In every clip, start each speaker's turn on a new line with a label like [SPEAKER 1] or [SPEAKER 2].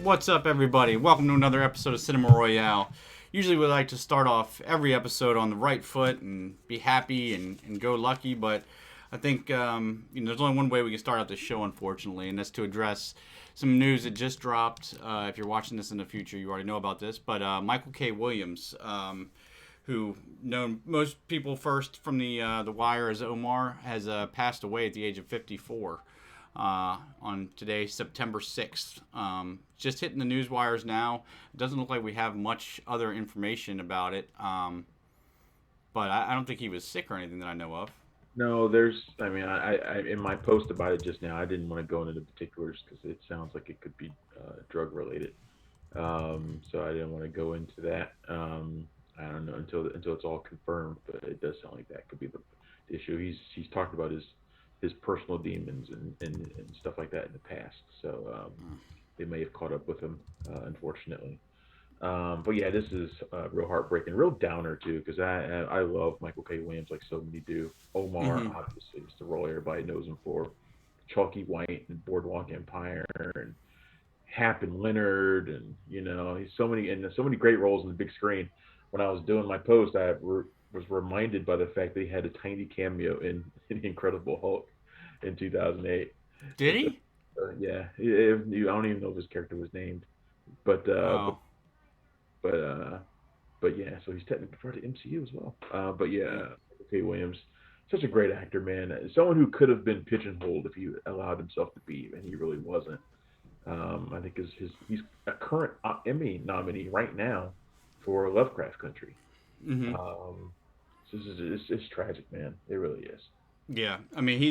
[SPEAKER 1] What's up, everybody? Welcome to another episode of Cinema Royale. Usually, we like to start off every episode on the right foot and be happy and go lucky, but I think there's only one way we can start out this show, unfortunately, and that's to address some news that just dropped. If you're watching this in the future, you already know about this, but Michael K. Williams, who known most people first from the Wire as Omar, has passed away at the age of 54. On today, September 6th. Just hitting the news wires now. It doesn't look like we have much other information about it. But I don't think he was sick or anything that I know of.
[SPEAKER 2] No, I in my post about it just now, I didn't want to go into the particulars because it sounds like it could be drug related. So I didn't want to go into that. I don't know until it's all confirmed, but it does sound like that could be the issue. He's talked about his personal demons and stuff like that in the past. So they may have caught up with him, unfortunately. But yeah, this is real heartbreaking, real downer too, because I love Michael K. Williams like so many do. Omar,
[SPEAKER 1] Mm-hmm.
[SPEAKER 2] obviously, is the role everybody knows him for. Chalky White and Boardwalk Empire and Hap and Leonard, and he's so many great roles on the big screen. When I was doing my post, was reminded by the fact that he had a tiny cameo in the Incredible Hulk in 2008.
[SPEAKER 1] Did he?
[SPEAKER 2] Yeah, I don't even know if his character was named, but uh, but
[SPEAKER 1] Oh,
[SPEAKER 2] but uh, but yeah, so he's technically part of the MCU as well. But
[SPEAKER 1] yeah.
[SPEAKER 2] yeah, K. Williams, such a great actor, man. Someone who could have been pigeonholed if he allowed himself to be, and he really wasn't. I think he's a current Emmy nominee right now for Lovecraft Country.
[SPEAKER 1] Mm-hmm.
[SPEAKER 2] Um, it's tragic, man. It really is.
[SPEAKER 1] Yeah, I mean,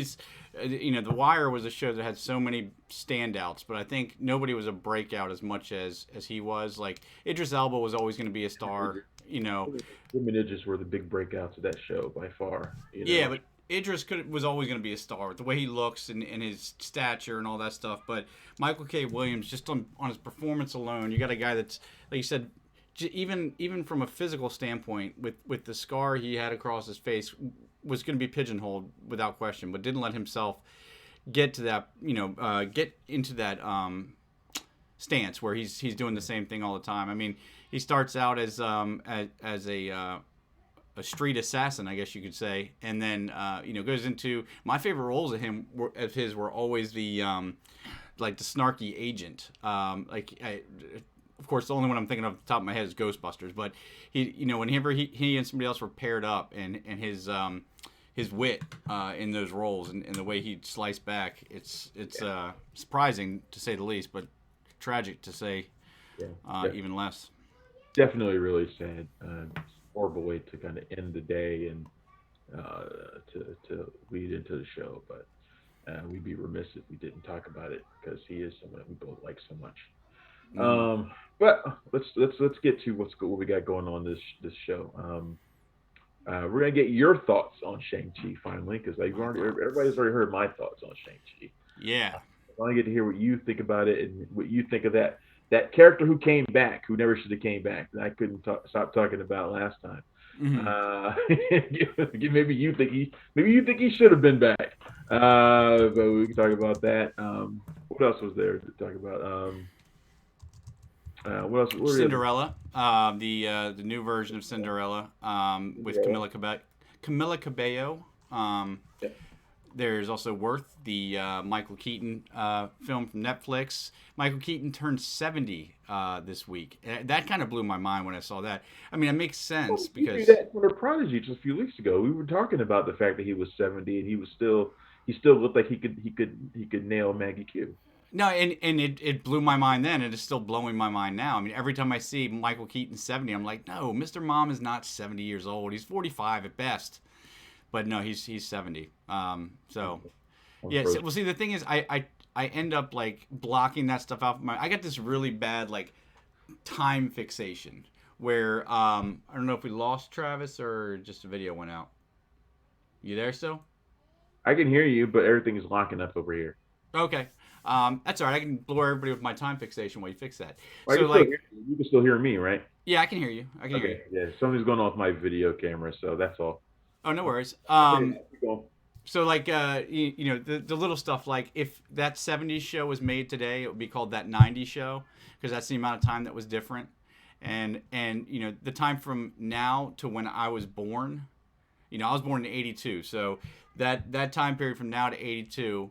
[SPEAKER 1] The Wire was a show that had so many standouts, but I think nobody was a breakout as much as he was. Like, Idris Elba was always going to be a star, you know.
[SPEAKER 2] Him and Idris were the big breakouts of that show by far.
[SPEAKER 1] Yeah, but was always going to be a star with the way he looks and his stature and all that stuff. But Michael K. Williams, just on his performance alone, you got a guy that's, like you said, even from a physical standpoint, with the scar he had across his face, was going to be pigeonholed without question, but didn't let himself get to that, get into that stance where he's doing the same thing all the time. I mean, he starts out as a street assassin, I guess you could say, and then goes into my favorite roles of his were always the like the snarky agent. Of course, the only one I'm thinking of off the top of my head is Ghostbusters. But whenever he and somebody else were paired up, and his wit in those roles and the way he sliced back, it's surprising to say the least, but tragic to say even less.
[SPEAKER 2] Definitely really sad. Horrible way to kind of end the day and to lead into the show. But we'd be remiss if we didn't talk about it because he is someone that we both like so much.
[SPEAKER 1] Mm.
[SPEAKER 2] But let's get to what we got going on this show. We're gonna get your thoughts on Shang-Chi finally because everybody's already heard my thoughts on Shang-Chi.
[SPEAKER 1] Yeah.
[SPEAKER 2] I want to get to hear what you think about it and what you think of that character who came back, who never should have came back, that I couldn't stop talking about last time.
[SPEAKER 1] Mm-hmm.
[SPEAKER 2] Maybe you think he should have been back. But we can talk about that. What else was there to talk about? What else?
[SPEAKER 1] Cinderella, the new version of Cinderella, with Camilla Cabello.
[SPEAKER 2] Yeah.
[SPEAKER 1] There's also Worth, the Michael Keaton film from Netflix. Michael Keaton turned 70 this week. That kind of blew my mind when I saw that. I mean, it makes sense
[SPEAKER 2] You
[SPEAKER 1] because
[SPEAKER 2] knew that from the Prodigy just a few weeks ago. We were talking about the fact that he was 70 and he still looked like he could nail Maggie Q.
[SPEAKER 1] no, and it blew my mind then, and it's still blowing my mind now. I mean, every time I see Michael Keaton 70, I'm like, no, Mr. Mom is not 70 years old. He's 45 at best. But no, he's 70. So yeah. Well, see, the thing is, I end up like blocking that stuff out. I got this really bad like time fixation where I don't know if we lost Travis or just the video went out. You there still?
[SPEAKER 2] I can hear you, but everything is locking up over here.
[SPEAKER 1] Okay. That's all right. I can blow everybody with my time fixation while you fix that.
[SPEAKER 2] I
[SPEAKER 1] So
[SPEAKER 2] can still
[SPEAKER 1] like,
[SPEAKER 2] hear you. You can still hear me, right?
[SPEAKER 1] yeah, I can hear you. I can hear you.
[SPEAKER 2] Okay. Yeah. Something's going on with my video camera, so that's all.
[SPEAKER 1] Oh, no worries.
[SPEAKER 2] Okay, keep going.
[SPEAKER 1] So like the little stuff, like if that 70s show was made today, it would be called that 90s show, because that's the amount of time that was different. And the time from now to when I was born, I was born in 82. So that time period from now to 82,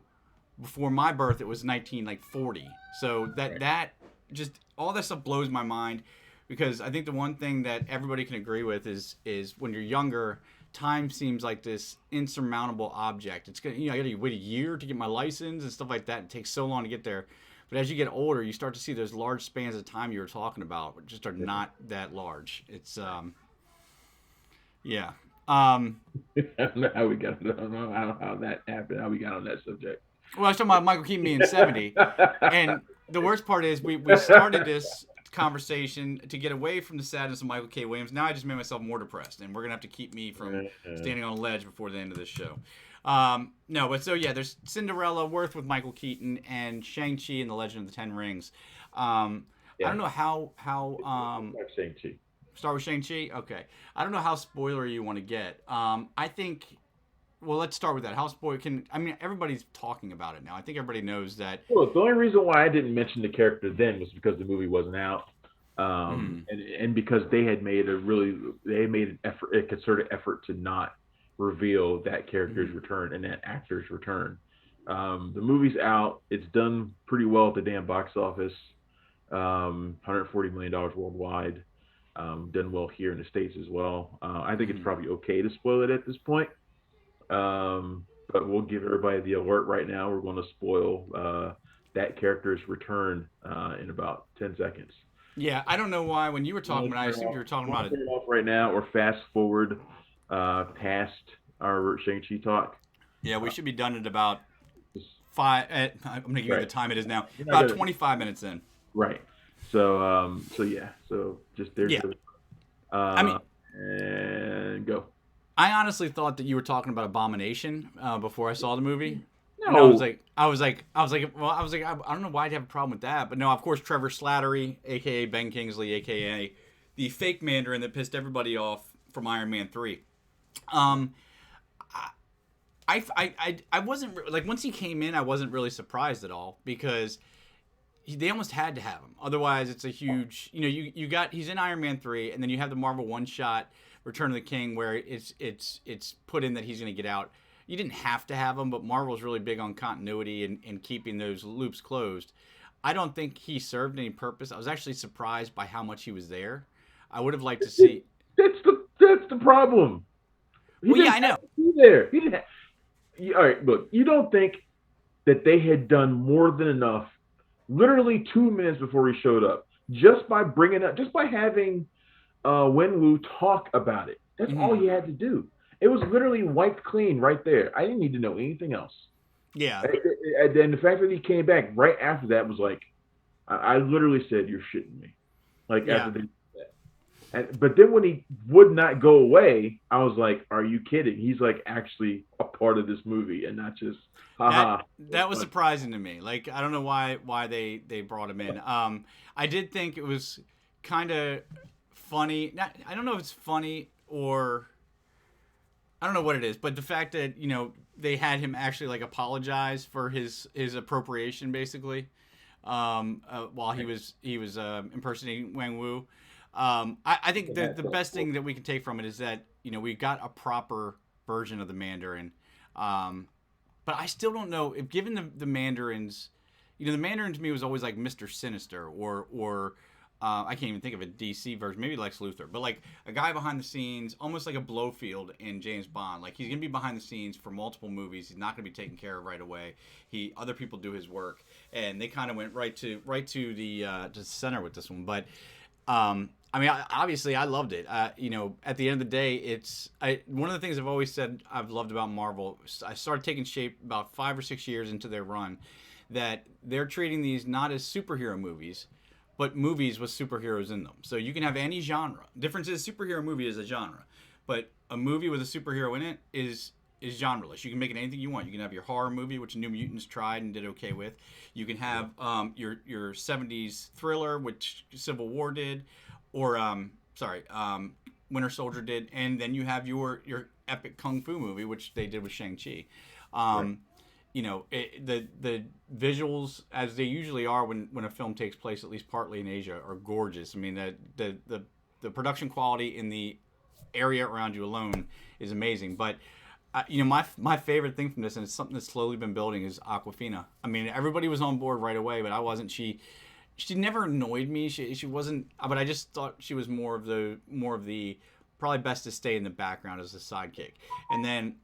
[SPEAKER 1] before my birth, it was 1940. So that just all that stuff blows my mind, because I think the one thing that everybody can agree with is when you're younger, time seems like this insurmountable object. It's gonna, I got to wait a year to get my license and stuff like that. It takes so long to get there. But as you get older, you start to see those large spans of time you were talking about, which just are not that large. It's yeah.
[SPEAKER 2] I don't know how we got. I don't know how that happened. How we got on that subject.
[SPEAKER 1] Well, I was talking about Michael Keaton being 70, and the worst part is we started this conversation to get away from the sadness of Michael K. Williams. Now I just made myself more depressed, and we're gonna have to keep me from standing on a ledge before the end of this show. No, but so yeah, there's Cinderella, Worth with Michael Keaton, and Shang-Chi and the Legend of the Ten Rings. I don't know how
[SPEAKER 2] Shang-Chi.
[SPEAKER 1] Start with Shang-Chi? Okay. I don't know how spoilery you want to get. I think, well, let's start with that. How spoiler everybody's talking about it now. I think everybody knows that.
[SPEAKER 2] Well, the only reason why I didn't mention the character then was because the movie wasn't out. And because they had made an effort, a concerted effort to not reveal that character's return and that actor's return. The movie's out. It's done pretty well at the damn box office. $140 million worldwide. Done well here in the States as well. I think it's probably okay to spoil it at this point. But we'll give everybody the alert right now. We're going to spoil that character's return in about 10 seconds.
[SPEAKER 1] Yeah, I don't know why. When you were talking about it, I assumed you were talking about it.
[SPEAKER 2] Turn it off right now, or fast forward past our Shang-Chi talk.
[SPEAKER 1] Yeah, we should be done at about 5. I'm going to give you the time it is now. About 25 minutes in.
[SPEAKER 2] Right. So yeah. So just there's.
[SPEAKER 1] Yeah.
[SPEAKER 2] And go.
[SPEAKER 1] I honestly thought that you were talking about Abomination before I saw the movie.
[SPEAKER 2] No.
[SPEAKER 1] And I was like, I don't know why I'd have a problem with that, but no, of course, Trevor Slattery, aka Ben Kingsley, aka the fake Mandarin that pissed everybody off from Iron Man 3. I wasn't like, once he came in, I wasn't really surprised at all, because they almost had to have him. Otherwise, it's a huge, he's in Iron Man 3, and then you have the Marvel one-shot Return of the King, where it's put in that he's going to get out. You didn't have to have him, but Marvel's really big on continuity and keeping those loops closed. I don't think he served any purpose. I was actually surprised by how much he was there. I would have liked to see.
[SPEAKER 2] That's the problem.
[SPEAKER 1] I know.
[SPEAKER 2] Be there. He didn't. All right, look. You don't think that they had done more than enough? Literally 2 minutes before he showed up, just by having Wenwu talk about it. That's all he had to do. It was literally wiped clean right there. I didn't need to know anything else.
[SPEAKER 1] Yeah.
[SPEAKER 2] And then the fact that he came back right after that was like, I literally said, "You're shitting me." Like, after they did that. But then when he would not go away, I was like, "Are you kidding?" He's like actually a part of this movie and not just haha.
[SPEAKER 1] That was surprising to me. Like, I don't know why they brought him in. I did think it was kind of funny. I don't know if it's funny or I don't know what it is, but the fact that they had him actually like apologize for his appropriation, basically, while he was impersonating Wang Wu. I think the best thing that we can take from it is that we got a proper version of the Mandarin, but I still don't know if, given the Mandarins, the Mandarin to me was always like Mr. Sinister or I can't even think of a DC version, maybe Lex Luthor, but like a guy behind the scenes, almost like a Blofeld in James Bond. Like, he's gonna be behind the scenes for multiple movies. He's not gonna be taken care of right away. Other people do his work, and they kind of went right to the center with this one. But obviously, I loved it. At the end of the day, one of the things I've always said I've loved about Marvel. I started taking shape about 5 or 6 years into their run, that they're treating these not as superhero movies, but movies with superheroes in them. So you can have any genre. Difference is, superhero movie is a genre, but a movie with a superhero in it is genreless. You can make it anything you want. You can have your horror movie, which New Mutants tried and did okay with. You can have your 70s thriller, which Civil War did, or Winter Soldier did, and then you have your epic kung fu movie, which they did with Shang-Chi.
[SPEAKER 2] Right.
[SPEAKER 1] The visuals, as they usually are when a film takes place, at least partly in Asia, are gorgeous. I mean, the production quality in the area around you alone is amazing. But my favorite thing from this, and it's something that's slowly been building, is Aquafina. I mean, everybody was on board right away, but I wasn't. She never annoyed me. She wasn't, but I just thought she was more of the probably best to stay in the background as a sidekick. And then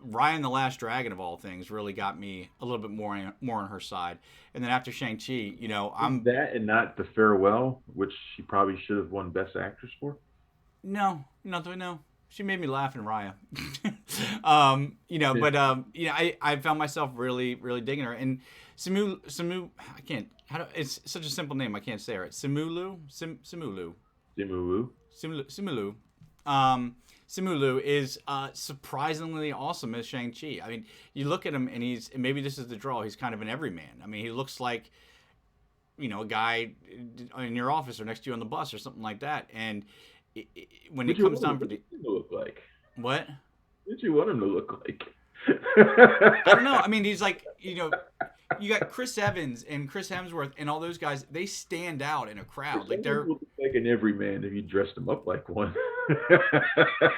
[SPEAKER 1] Ryan the Last Dragon of all things really got me a little bit more on her side. And then after Shang-Chi, I'm
[SPEAKER 2] That and not The Farewell, which she probably should have won Best Actress for.
[SPEAKER 1] no, no. She made me laugh in Raya. I found myself really, really digging her. And Simu, I can't. It's such a simple name. I can't say it. Simulu.
[SPEAKER 2] Simu
[SPEAKER 1] Simulu. Simulu is surprisingly awesome as Shang-Chi. I mean, you look at him and maybe this is the draw. He's kind of an everyman. I mean, he looks like, a guy in your office or next to you on the bus or something like that. And when it comes down for the
[SPEAKER 2] look like?
[SPEAKER 1] what?
[SPEAKER 2] What did you want him to look like?
[SPEAKER 1] I don't know. I mean, he's like, you got Chris Evans and Chris Hemsworth and all those guys. They stand out in a crowd. Like they're
[SPEAKER 2] look like an everyman if you dressed him up like one.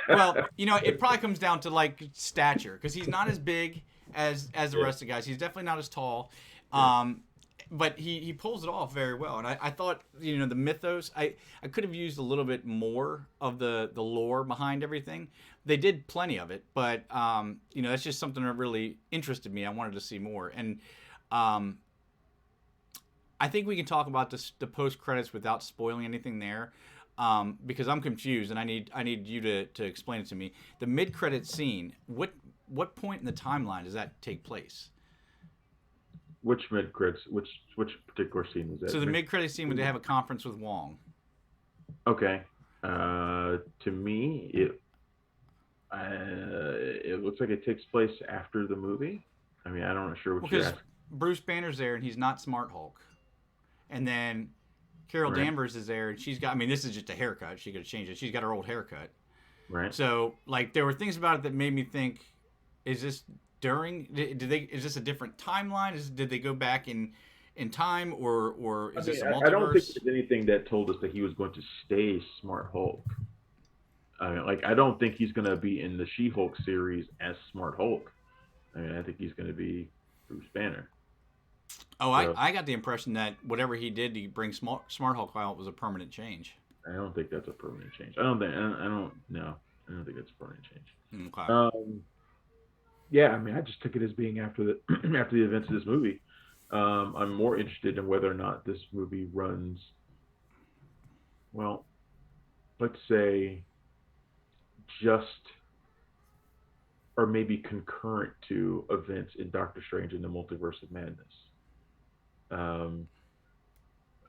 [SPEAKER 1] well, it probably comes down to like stature because he's not as big as the rest of the guys. He's definitely not as tall. But he pulls it off very well. And I thought, the mythos, I could have used a little bit more of the lore behind everything. They did plenty of it, but, that's just something that really interested me. I wanted to see more. And I think we can talk about the post-credits without spoiling anything there. Because I'm confused, and I need you to explain it to me. The mid-credit scene, what point in the timeline does that take place?
[SPEAKER 2] Which mid credits? Which particular scene was that?
[SPEAKER 1] So the mid-credit scene when they have a conference with Wong.
[SPEAKER 2] Okay. To me, it looks like it takes place after the movie. I mean, I'm not sure what you're asking.
[SPEAKER 1] Bruce Banner's there and he's not Smart Hulk, and then Carol Danvers is there and she's got. I mean, this is just a haircut. She could have changed it. She's got her old haircut.
[SPEAKER 2] Right.
[SPEAKER 1] So like there were things about it that made me think, is this during? Is this a different timeline? Did they go back in time, or is this a multiverse?
[SPEAKER 2] I don't think there's anything that told us that he was going to stay Smart Hulk. I mean, I don't think he's going to be in the She-Hulk series as Smart Hulk. I mean, I think he's going to be Bruce Banner.
[SPEAKER 1] Oh, so, I got the impression that whatever he did to bring Smart Hulk out was a permanent change.
[SPEAKER 2] I don't think that's a permanent change. I don't think that's a permanent change.
[SPEAKER 1] Okay.
[SPEAKER 2] Yeah, I mean, I just took it as being after the events of this movie. I'm more interested in whether or not this movie runs, well, let's say, just or maybe concurrent to events in Doctor Strange and the Multiverse of Madness.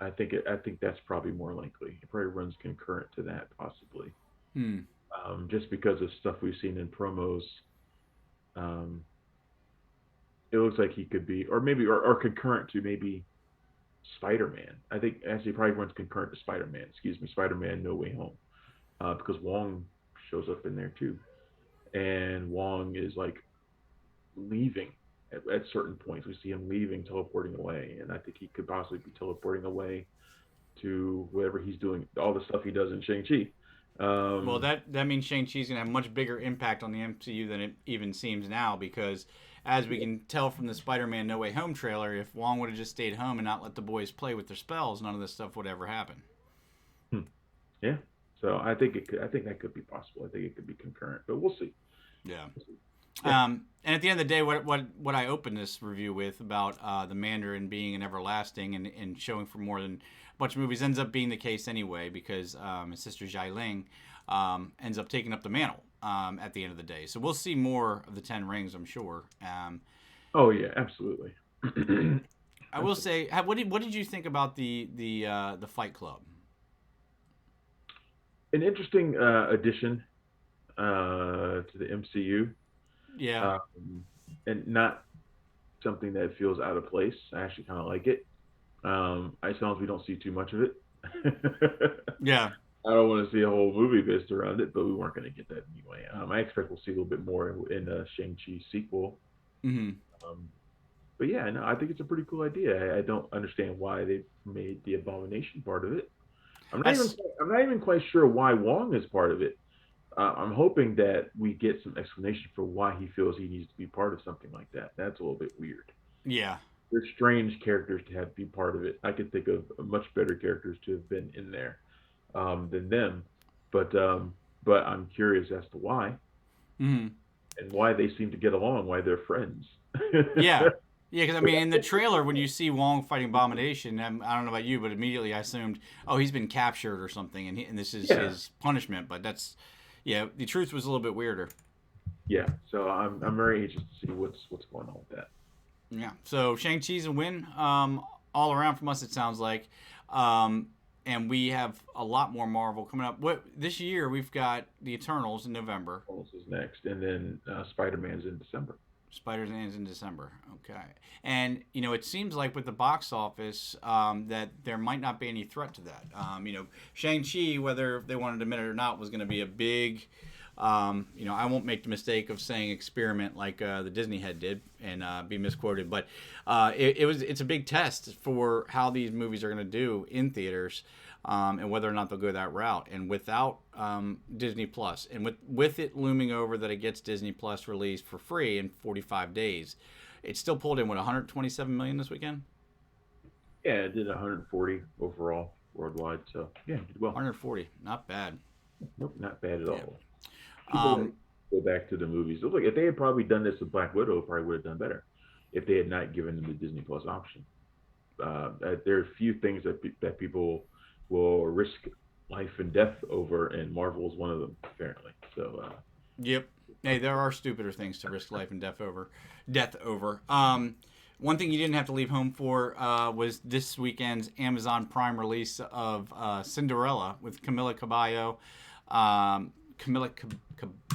[SPEAKER 2] I think that's probably more likely. It probably runs concurrent to that, possibly. Just because of stuff we've seen in promos. It looks like he could be, or maybe, or concurrent to maybe Spider-Man. I think actually probably runs concurrent to Spider-Man. Spider-Man No Way Home, because Wong shows up in there too, and Wong is like leaving at certain points. We see him leaving, teleporting away, and I think he could possibly be teleporting away to whatever he's doing, all the stuff he does in Shang-Chi.
[SPEAKER 1] Well, that means Shang-Chi's going to have a much bigger impact on the MCU than it even seems now, because as we can tell from the Spider-Man No Way Home trailer, if Wong would have just stayed home and not let the boys play with their spells, none of this stuff would ever happen.
[SPEAKER 2] Yeah. So I think that could be possible. I think it could be concurrent, but we'll see.
[SPEAKER 1] Yeah. And at the end of the day, what I opened this review with about the Mandarin being an everlasting and showing for more than a bunch of movies ends up being the case anyway, because his sister Xialing ends up taking up the mantle at the end of the day. So we'll see more of the Ten Rings, I'm sure.
[SPEAKER 2] Oh yeah, absolutely.
[SPEAKER 1] I will say, what did you think about the Fight Club?
[SPEAKER 2] An interesting addition to the MCU.
[SPEAKER 1] Yeah.
[SPEAKER 2] And not something that feels out of place. I actually kind of like it. As long as we don't see too much of it.
[SPEAKER 1] Yeah.
[SPEAKER 2] I don't want to see a whole movie based around it, but we weren't going to get that anyway. I expect we'll see a little bit more in the Shang-Chi sequel.
[SPEAKER 1] Hmm.
[SPEAKER 2] Um, but yeah, no, I think it's a pretty cool idea. I don't understand why they made the Abomination part of it.
[SPEAKER 1] That's
[SPEAKER 2] I'm not even quite sure why Wong is part of it. I'm hoping that we get some explanation for why he feels he needs to be part of something like that. That's a little bit weird.
[SPEAKER 1] yeah.
[SPEAKER 2] They're strange characters to have be part of it. I could think of much better characters to have been in there than them, but um, but I'm curious as to why
[SPEAKER 1] Hmm.
[SPEAKER 2] and why they seem to get along, why they're friends.
[SPEAKER 1] Yeah. Yeah, because I mean, in the trailer, when you see Wong fighting Abomination, I don't know about you, but immediately I assumed, oh, he's been captured or something, and this is
[SPEAKER 2] Yeah,
[SPEAKER 1] his punishment. But yeah, the truth was a little bit weirder.
[SPEAKER 2] yeah. So I'm very anxious to see what's going on with that.
[SPEAKER 1] Yeah. So Shang-Chi's a win all around from us, it sounds like. Um, and we have a lot more Marvel coming up. This year we've got the Eternals in November.
[SPEAKER 2] What else is next? And then Spider-Man's in December.
[SPEAKER 1] Spider-Man's in December. Okay. And, it seems like with the box office that there might not be any threat to that. Shang-Chi, whether they wanted to admit it or not, was going to be a big. I won't make the mistake of saying experiment like the Disney head did and be misquoted, but it's a big test for how these movies are going to do in theaters, and whether or not they'll go that route. And without Disney Plus, and with it looming over that it gets Disney Plus released for free in 45 days, it still pulled in 127 million this weekend.
[SPEAKER 2] Yeah, it did 140 overall worldwide. So yeah, it did well.
[SPEAKER 1] 140, not bad.
[SPEAKER 2] Nope, not bad at
[SPEAKER 1] Yeah.
[SPEAKER 2] all. People
[SPEAKER 1] Um,
[SPEAKER 2] go back to the movies. Look, if they had probably done this with Black Widow, probably would have done better if they had not given them the Disney Plus option. There are a few things that people will risk life and death over, and Marvel is one of them, apparently. So,
[SPEAKER 1] Yep. Hey, there are stupider things to risk life and death over. Death over. One thing you didn't have to leave home for was this weekend's Amazon Prime release of Cinderella with Camilla Cabello.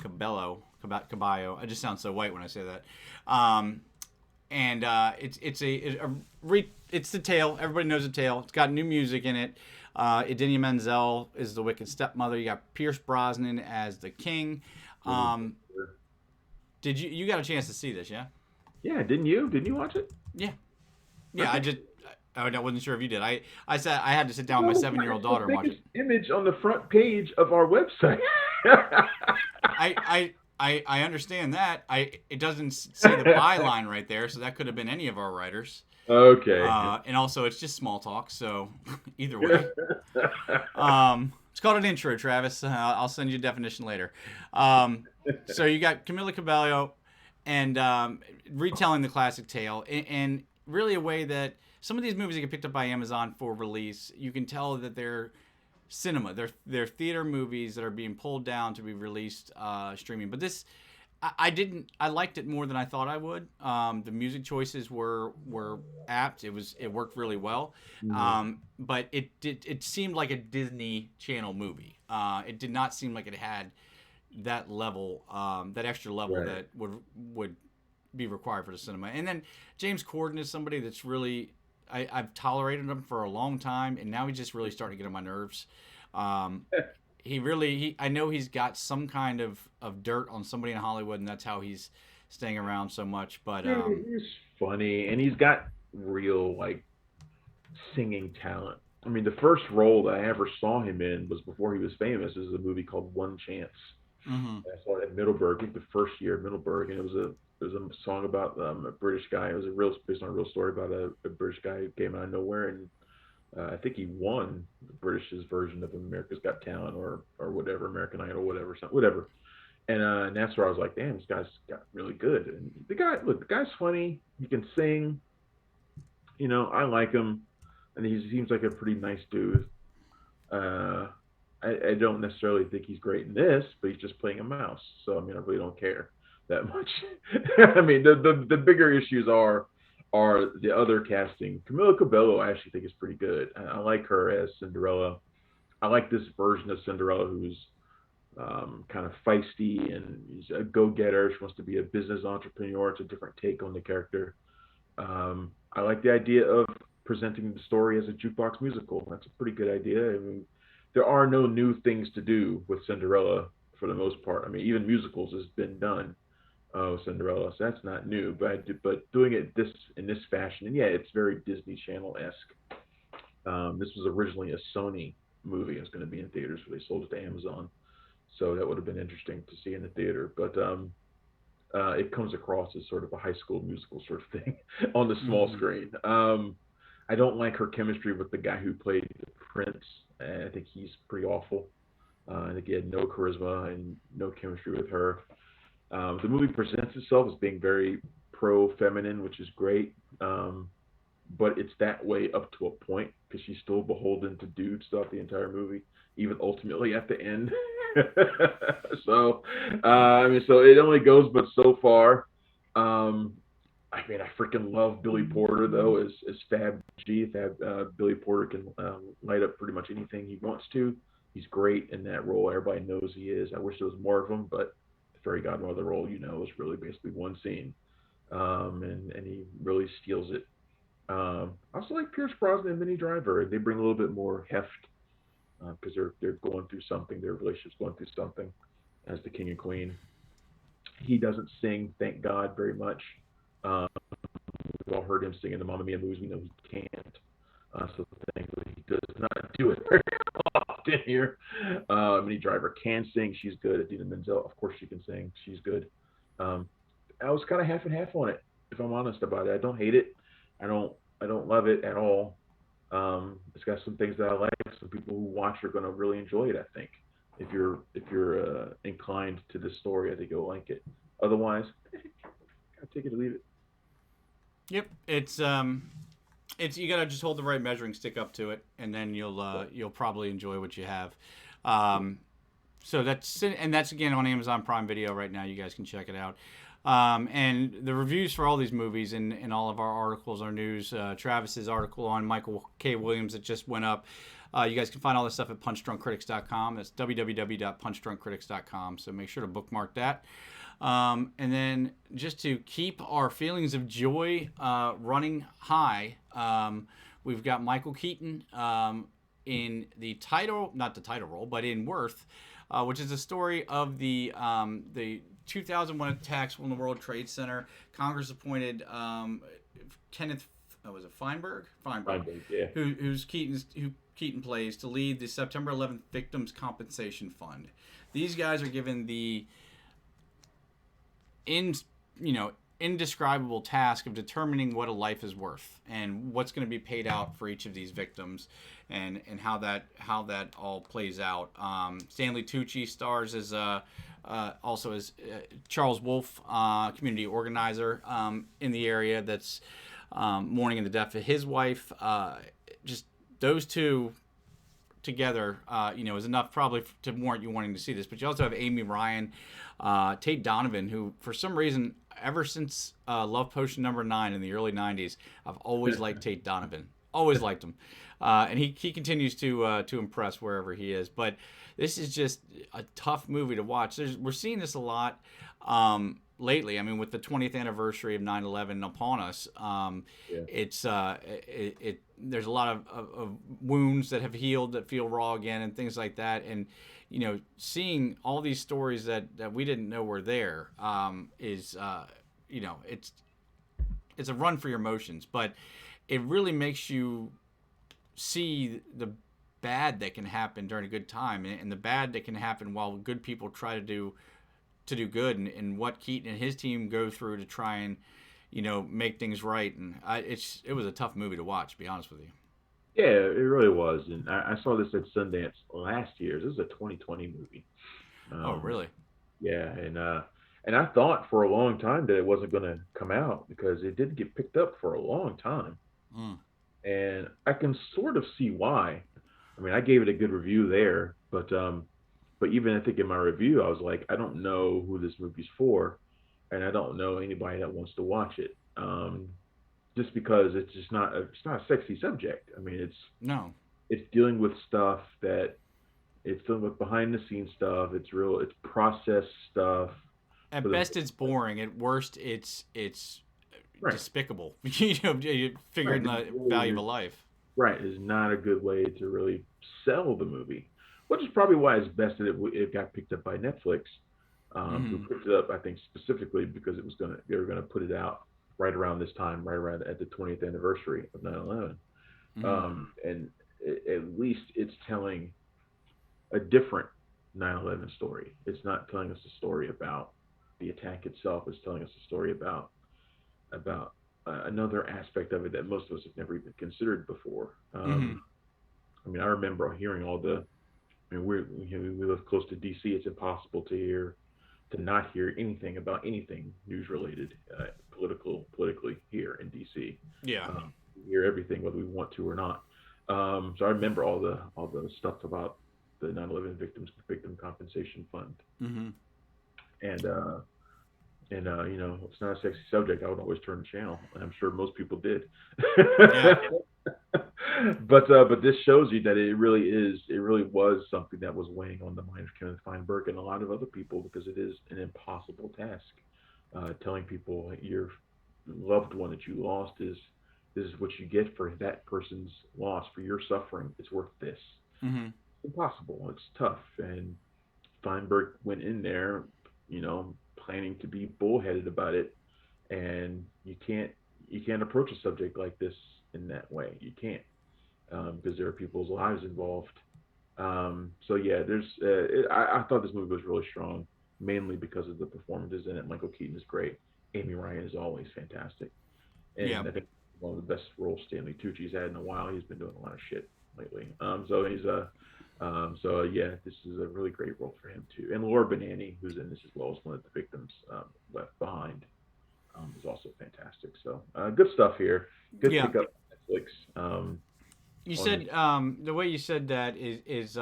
[SPEAKER 1] Cabello. Caballo. I just sound so white when I say that. And it's the tale. Everybody knows the tale. It's got new music in it. Idina Menzel is the wicked stepmother. You got Pierce Brosnan as the king. Um, did you got a chance to see this? Yeah.
[SPEAKER 2] yeah, didn't you? Didn't you watch it?
[SPEAKER 1] Yeah. Yeah.
[SPEAKER 2] Okay.
[SPEAKER 1] I wasn't sure if you did. I said I had to sit down with my
[SPEAKER 2] No,
[SPEAKER 1] 7-year-old
[SPEAKER 2] the
[SPEAKER 1] daughter and watch
[SPEAKER 2] biggest
[SPEAKER 1] it.
[SPEAKER 2] image on the front page of our website.
[SPEAKER 1] I understand that. It doesn't say the byline right there, so that could have been any of our writers.
[SPEAKER 2] Okay.
[SPEAKER 1] And also, it's just small talk, so either way. It's called an intro, Travis. I'll send you a definition later. So you got Camila Cabello and retelling the classic tale, and really a way that some of these movies that get picked up by Amazon for release, you can tell that they're cinema. They're theater movies that are being pulled down to be released streaming. But this, I didn't. I liked it more than I thought I would. The music choices were apt. It worked really well.
[SPEAKER 2] Mhm.
[SPEAKER 1] But it seemed like a Disney Channel movie. It did not seem like it had that level, that extra level
[SPEAKER 2] Right.
[SPEAKER 1] that would be required for the cinema. And then James Corden is somebody that's really I've tolerated him for a long time, and now he's just really starting to get on my nerves. Um, I know he's got some kind of dirt on somebody in Hollywood, and that's how he's staying around so much. But
[SPEAKER 2] He's funny, and he's got real like singing talent. I mean, the first role that I ever saw him in was before he was famous. It was a movie called One Chance.
[SPEAKER 1] mhm.
[SPEAKER 2] I saw it at Middleburg, I think the first year at Middleburg, and it was a song about a British guy. It was a real based on a real story about a British guy who came out of nowhere, and I think he won the British's version of America's Got Talent or whatever, American Idol, whatever, something, whatever. And that's where I was like, damn, this guy's got really good. And the guy's funny. He can sing. You know, I like him, and he seems like a pretty nice dude. Uh, I don't necessarily think he's great in this, but he's just playing a mouse. So I mean, I really don't care that much. I mean, the bigger issues are the other casting. Camila Cabello, I actually think is pretty good. I like her as Cinderella. I like this version of Cinderella who's kind of feisty and she's a go-getter. She wants to be a business entrepreneur. It's a different take on the character. I like the idea of presenting the story as a jukebox musical. That's a pretty good idea. I mean, there are no new things to do with Cinderella for the most part. I mean, even musicals has been done with Cinderella, so that's not new. But doing it this in this fashion, and yeah, it's very Disney Channel esque. This was originally a Sony movie. It was going to be in theaters, but they sold it to Amazon. So that would have been interesting to see in the theater. But it comes across as sort of a high school musical sort of thing on the small
[SPEAKER 1] Mm-hmm.
[SPEAKER 2] screen. I don't like her chemistry with the guy who played the prince. I think he's pretty awful. I think he had no charisma and no chemistry with her. The movie presents itself as being very pro-feminine, which is great. But it's that way up to a point because she's still beholden to dudes throughout the entire movie, even ultimately at the end. So, I mean, so it only goes but so far. Um, I mean, I freaking love Billy Porter though as Fab G. Billy Porter can light up pretty much anything he wants to. He's great in that role. Everybody knows he is. I wish there was more of him, but the fairy godmother role, is really basically one scene, and he really steals it. I also like Pierce Brosnan and Minnie Driver. They bring a little bit more heft because they're going through something. Their relationship's going through something as the king and queen. He doesn't sing, thank God, very much. Um, we've all heard him sing in the Mamma Mia movies. We know he can't. So thankfully he does not do it very often here. Minnie Driver can sing. She's good. Adina Menzel, of course, she can sing. She's good. Um, I was kind of half and half on it, if I'm honest about it. I don't hate it. I don't. I don't love it at all. It's got some things that I like. Some people who watch are going to really enjoy it. I think if you're inclined to this story, I think you'll like it. Otherwise, I take it or leave it.
[SPEAKER 1] Yep, it's you gotta just hold the right measuring stick up to it, and then you'll probably enjoy what you have. Um, so that's again on Amazon Prime Video right now. You guys can check it out. And the reviews for all these movies and all of our articles, our news, Travis's article on Michael K. Williams that just went up. You guys can find all this stuff at punchdrunkcritics.com. That's www.punchdrunkcritics.com. So make sure to bookmark that. And then just to keep our feelings of joy running high, we've got Michael Keaton in the title, not the title role, but in Worth, which is a story of the 2001 attacks on the World Trade Center. Congress appointed Kenneth, was it Feinberg? Feinberg,
[SPEAKER 2] Yeah.
[SPEAKER 1] who Keaton plays to lead the September 11th Victims Compensation Fund. These guys are given the in indescribable task of determining what a life is worth and what's going to be paid out for each of these victims, and how that all plays out. Stanley Tucci stars as also as Charles Wolf, community organizer in the area that's mourning the death of his wife. Just those two together, is enough probably to warrant you wanting to see this. But you also have Amy Ryan, Tate Donovan, who for some reason, ever since Love Potion #9 in the early '90s, I've always liked Tate Donovan. Always liked him, and he continues to impress wherever he is. But this is just a tough movie to watch. We're seeing this a lot lately. I mean, with the 20th anniversary of 9/11 upon us,
[SPEAKER 2] Yeah.
[SPEAKER 1] it's there's a lot of wounds that have healed that feel raw again and things like that. And seeing all these stories that we didn't know were there is it's a run for your emotions, but it really makes you see the bad that can happen during a good time, and the bad that can happen while good people try to do good, and what Keaton and his team go through to try and make things right. And it was a tough movie to watch, to be honest with you.
[SPEAKER 2] Yeah, it really was. And I saw this at Sundance last year. This is a 2020 movie.
[SPEAKER 1] Oh,
[SPEAKER 2] Um,
[SPEAKER 1] really?
[SPEAKER 2] yeah, and I thought for a long time that it wasn't going to come out because it didn't get picked up for a long time.
[SPEAKER 1] Mm.
[SPEAKER 2] And I can sort of see why. I mean, I gave it a good review there, but even I think in my review, I was like, I don't know who this movie's for, and I don't know anybody that wants to watch it. Just because it's not a sexy subject. I mean,
[SPEAKER 1] No.
[SPEAKER 2] it's dealing with stuff that it's dealing with behind the scenes stuff. It's process stuff
[SPEAKER 1] At
[SPEAKER 2] for the
[SPEAKER 1] best, it's boring. At worst, it's
[SPEAKER 2] right,
[SPEAKER 1] despicable. Figuring
[SPEAKER 2] right.
[SPEAKER 1] the value of a life.
[SPEAKER 2] Right is not a good way to really sell the movie. which is probably why it's best that it got picked up by Netflix, who
[SPEAKER 1] Mm-hmm.
[SPEAKER 2] picked it up, I think, specifically because they were gonna put it out right around this time, right around at the 20th anniversary of 9/11,
[SPEAKER 1] Mm-hmm.
[SPEAKER 2] and at least it's telling a different 9/11 story. It's not telling us a story about the attack itself. It's telling us a story about another aspect of it that most of us have never even considered before.
[SPEAKER 1] Mm-hmm.
[SPEAKER 2] I mean, I remember hearing all the. I mean, we live close to D.C. It's impossible to not hear anything about anything news related, politically here in D.C.
[SPEAKER 1] Yeah.
[SPEAKER 2] We hear everything whether we want to or not. So I remember all the stuff about the 9/11 victim compensation fund,
[SPEAKER 1] Mm-hmm.
[SPEAKER 2] and it's not a sexy subject. I would always turn the channel, and I'm sure most people did.
[SPEAKER 1] Yeah.
[SPEAKER 2] But this shows you that it really was something that was weighing on the mind of Kenneth Feinberg and a lot of other people because it is an impossible task. Telling people your loved one that you lost is this is what you get for that person's loss, for your suffering. It's worth this.
[SPEAKER 1] Mm-hmm.
[SPEAKER 2] It's impossible. It's tough. And Feinberg went in there, planning to be bullheaded about it, and you can't approach a subject like this in that way. You can't because there are people's lives involved. So yeah, I thought this movie was really strong, mainly because of the performances in it. Michael Keaton is great. Amy Ryan is always fantastic,
[SPEAKER 1] Yeah.
[SPEAKER 2] and I think one of the best roles Stanley Tucci's had in a while. He's been doing a lot of shit lately. So yeah, this is a really great role for him too. And Laura Benanti, who's in this as well as one of the victims left behind, is also fantastic. So good stuff here. Good
[SPEAKER 1] Yeah.
[SPEAKER 2] pickup Netflix
[SPEAKER 1] You
[SPEAKER 2] on this.
[SPEAKER 1] said the way you said that is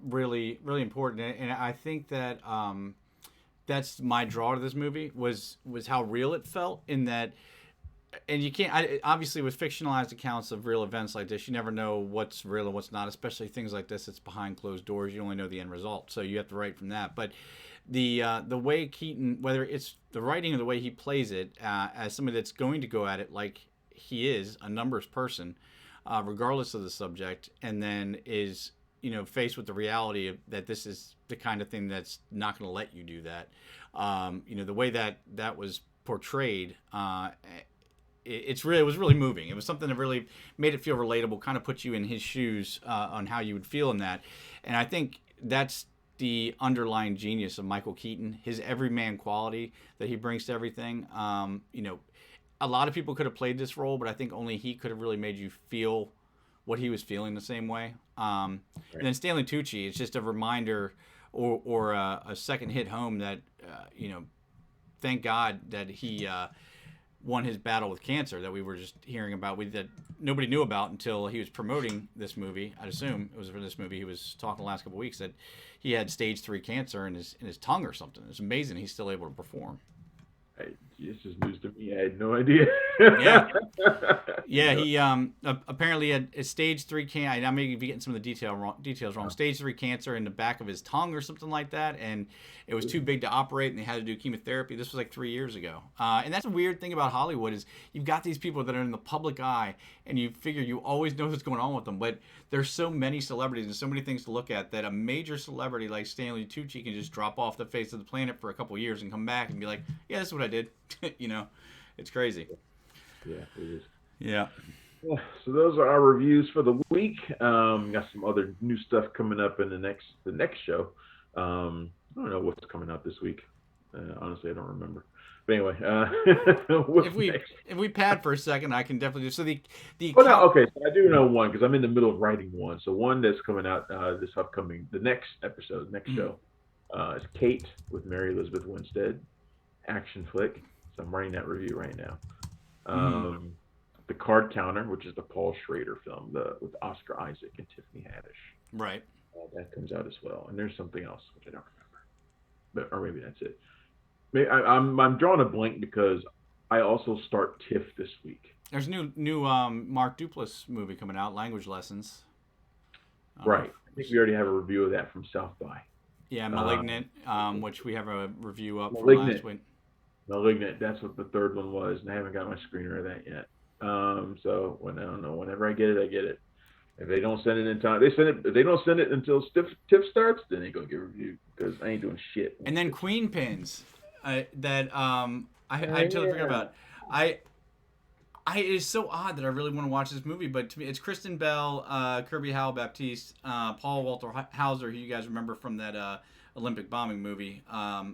[SPEAKER 1] really really important, and I think that that's my draw to this movie was how real it felt in that. And you can't. Obviously, with fictionalized accounts of real events like this, you never know what's real and what's not. Especially things like this, it's behind closed doors. You only know the end result, so you have to write from that. But the way Keaton, whether it's the writing or the way he plays it, as somebody that's going to go at it like he is a numbers person, regardless of the subject, and then is faced with the reality of that this is the kind of thing that's not going to let you do that. The way that was portrayed, it was really moving. It was something that really made it feel relatable, kind of put you in his shoes on how you would feel in that. And I think that's the underlying genius of Michael Keaton, his everyman quality that he brings to everything. A lot of people could have played this role, but I think only he could have really made you feel what he was feeling the same way. And
[SPEAKER 2] Right.
[SPEAKER 1] then Stanley Tucci, it's just a reminder or a second hit home that thank God that he won his battle with cancer that we were just hearing about. That nobody knew about until he was promoting this movie. I'd assume it was for this movie. He was talking the last couple of weeks that he had stage 3 cancer in his tongue or something. It's amazing he's still able to perform.
[SPEAKER 2] This is news to me. I had no idea.
[SPEAKER 1] Yeah, yeah.
[SPEAKER 2] No.
[SPEAKER 1] He apparently had a stage 3 cancer. I may be getting some of the details wrong. Stage 3 cancer in the back of his tongue or something like that, and it was too big to operate, and they had to do chemotherapy. This was like 3 years ago. And that's a weird thing about Hollywood is you've got these people that are in the public eye, and you figure you always know what's going on with them. But there's so many celebrities and so many things to look at that a major celebrity like Stanley Tucci can just drop off the face of the planet for a couple of years and come back and be like, yeah, this is what I did. It's crazy.
[SPEAKER 2] Yeah, it is.
[SPEAKER 1] Yeah.
[SPEAKER 2] Yeah, so those are our reviews for the week. Got some other new stuff coming up in the next show. I don't know what's coming out this week. Honestly, I don't remember. But anyway, what's
[SPEAKER 1] if we
[SPEAKER 2] next?
[SPEAKER 1] if we pad for a second, I can definitely do so. The
[SPEAKER 2] Oh no,
[SPEAKER 1] account.
[SPEAKER 2] okay. So I do know one because I'm in the middle of writing one. So one that's coming out the next episode, next
[SPEAKER 1] Mm,
[SPEAKER 2] show, is Kate with Mary Elizabeth Winstead, action flick. So I'm writing that review right now.
[SPEAKER 1] mm,
[SPEAKER 2] Um, the Card Counter, which is the Paul Schrader film, with Oscar Isaac and Tiffany Haddish,
[SPEAKER 1] right.
[SPEAKER 2] that comes out as well. And there's something else which I don't remember, or maybe that's it. I'm drawing a blank because I also start TIFF this week.
[SPEAKER 1] There's a new Mark Duplass movie coming out, Language Lessons. I don't know.
[SPEAKER 2] Right. I think we already have a review of that from South by.
[SPEAKER 1] Yeah,
[SPEAKER 2] Um,
[SPEAKER 1] Malignant, which we have a review up from last
[SPEAKER 2] Malignant.
[SPEAKER 1] week.
[SPEAKER 2] Malignant. That's what the third one was, and I haven't got my screener of that yet. So when I don't know, whenever I get it, I get it. If they don't send it in time, they send it. If they don't send it until tip starts, then they gonna get reviewed because I ain't doing shit.
[SPEAKER 1] And then Queen Pins, that I totally forgot
[SPEAKER 2] Yeah.
[SPEAKER 1] about. I it is so odd that I really want to watch this movie, but to me, it's Kristen Bell, Kirby Howell Baptiste, Paul Walter Hauser, who you guys remember from that Olympic bombing movie.
[SPEAKER 2] You have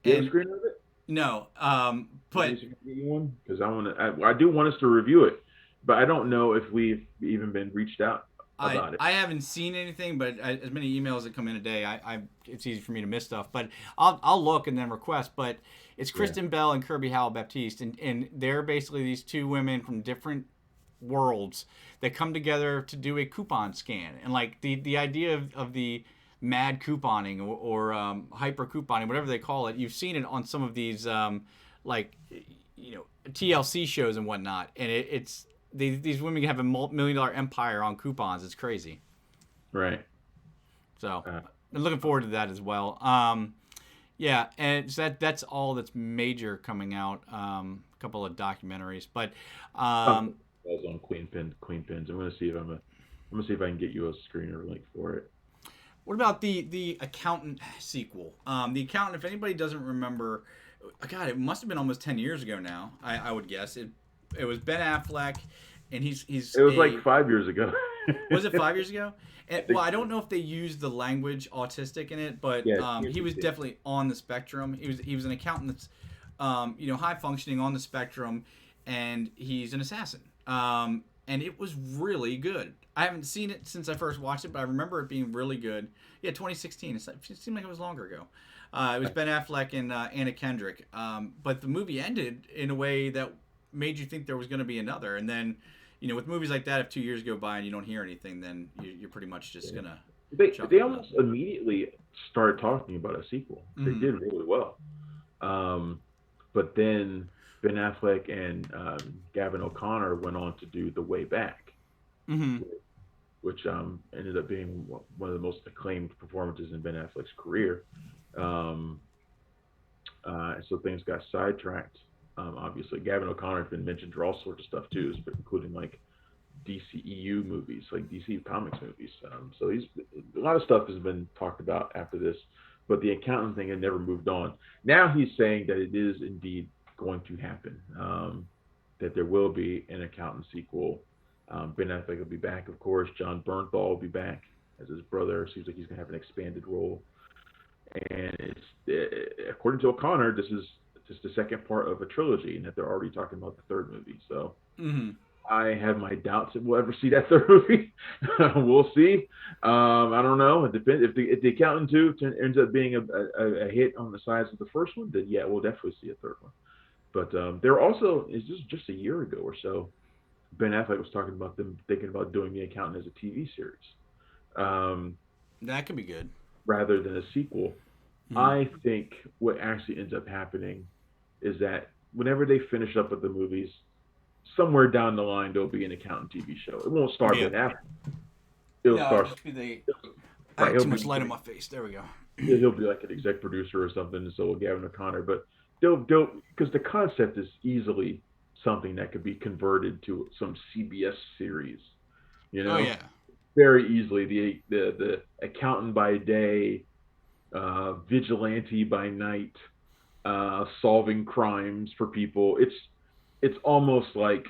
[SPEAKER 2] a
[SPEAKER 1] And
[SPEAKER 2] screen of it?
[SPEAKER 1] no,
[SPEAKER 2] Maybe
[SPEAKER 1] but
[SPEAKER 2] we should get you one because I want to. I do want us to review it, but I don't know if we've even been reached out about it.
[SPEAKER 1] I haven't seen anything, but as many emails that come in a day, it's easy for me to miss stuff. But I'll look and then request. But it's
[SPEAKER 2] Yeah.
[SPEAKER 1] Kristen Bell and Kirby Howell Baptiste, and they're basically these two women from different worlds that come together to do a coupon scan. And like the idea of the mad couponing or hyper couponing, whatever they call it, you've seen it on some of these like TLC shows and whatnot, and it's these women have a $1 million empire on coupons. It's crazy.
[SPEAKER 2] Right.
[SPEAKER 1] So
[SPEAKER 2] Uh,
[SPEAKER 1] I'm looking forward to that as well. Yeah, and so that's all that's major coming out. A couple of documentaries, but
[SPEAKER 2] I was on Queen Pins. I'm gonna see if I can get you a screener link for it.
[SPEAKER 1] what about the Accountant sequel? The Accountant, if anybody doesn't remember, God, it must have been almost 10 years ago now. I would guess it was Ben Affleck, and he's
[SPEAKER 2] It was like 5 years ago.
[SPEAKER 1] was it 5 years ago? And,
[SPEAKER 2] think
[SPEAKER 1] well, I don't know if they used the language autistic in it, but
[SPEAKER 2] Yeah,
[SPEAKER 1] he was definitely on the spectrum. He was an accountant that's high functioning on the spectrum, and he's an assassin. And it was really good. I haven't seen it since I first watched it, but I remember it being really good. Yeah, 2016. It seemed like it was longer ago. It was Ben Affleck and Anna Kendrick. But the movie ended in a way that made you think there was going to be another. And then, with movies like that, if 2 years go by and you don't hear anything, then you're pretty much just going to
[SPEAKER 2] They almost immediately started talking about a sequel. They
[SPEAKER 1] Mm-hmm.
[SPEAKER 2] did really well. But then Ben Affleck and Gavin O'Connor went on to do The Way Back,
[SPEAKER 1] Mm-hmm.
[SPEAKER 2] which ended up being one of the most acclaimed performances in Ben Affleck's career. Um, so things got sidetracked. Obviously, Gavin O'Connor has been mentioned for all sorts of stuff too, including like DCEU movies, like DC Comics movies. So a lot of stuff has been talked about after this, but the accountant thing had never moved on. Now he's saying that it is indeed going to happen, that there will be an accountant sequel. Ben Affleck will be back, of course. John Bernthal will be back as his brother. Seems like he's going to have an expanded role. And according to O'Connor, this is just the second part of a trilogy, and that they're already talking about the third movie. So
[SPEAKER 1] Mm-hmm.
[SPEAKER 2] I have my doubts that we'll ever see that third movie. We'll see. I don't know. It depends. If the Accountant 2 ends up being a hit on the size of the first one, then yeah, we'll definitely see a third one. But there also is just a year ago or so, Ben Affleck was talking about them thinking about doing The Accountant as a TV series, um,
[SPEAKER 1] That could be good.
[SPEAKER 2] rather than a sequel.
[SPEAKER 1] Mm-hmm.
[SPEAKER 2] I think what actually ends up happening is that whenever they finish up with the movies, somewhere down the line there'll be an accountant TV show. It won't star
[SPEAKER 1] Yeah.
[SPEAKER 2] Ben Affleck. It'll star.
[SPEAKER 1] Just be the. I
[SPEAKER 2] Right,
[SPEAKER 1] have
[SPEAKER 2] he'll
[SPEAKER 1] too much
[SPEAKER 2] be-
[SPEAKER 1] light on my face. There we go.
[SPEAKER 2] He'll be like an exec producer or something, and so will Gavin O'Connor. But they'll because the concept is easily something that could be converted to some CBS series.
[SPEAKER 1] Oh yeah.
[SPEAKER 2] Very easily. The accountant by day, vigilante by night, solving crimes for people. It's almost like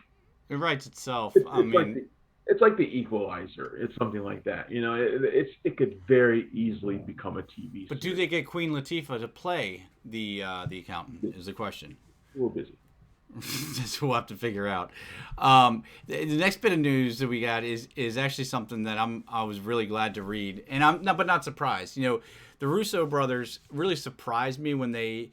[SPEAKER 1] It writes itself.
[SPEAKER 2] it's,
[SPEAKER 1] I
[SPEAKER 2] it's like
[SPEAKER 1] mean,
[SPEAKER 2] it's like the Equalizer. It's something like that. It could very easily become a TV.
[SPEAKER 1] but do
[SPEAKER 2] series.
[SPEAKER 1] they get Queen Latifah to play the accountant? Is the question.
[SPEAKER 2] A little busy.
[SPEAKER 1] That's what we'll have to figure out. The next bit of news that we got is actually something that I was really glad to read, and I'm not surprised. The Russo brothers really surprised me when they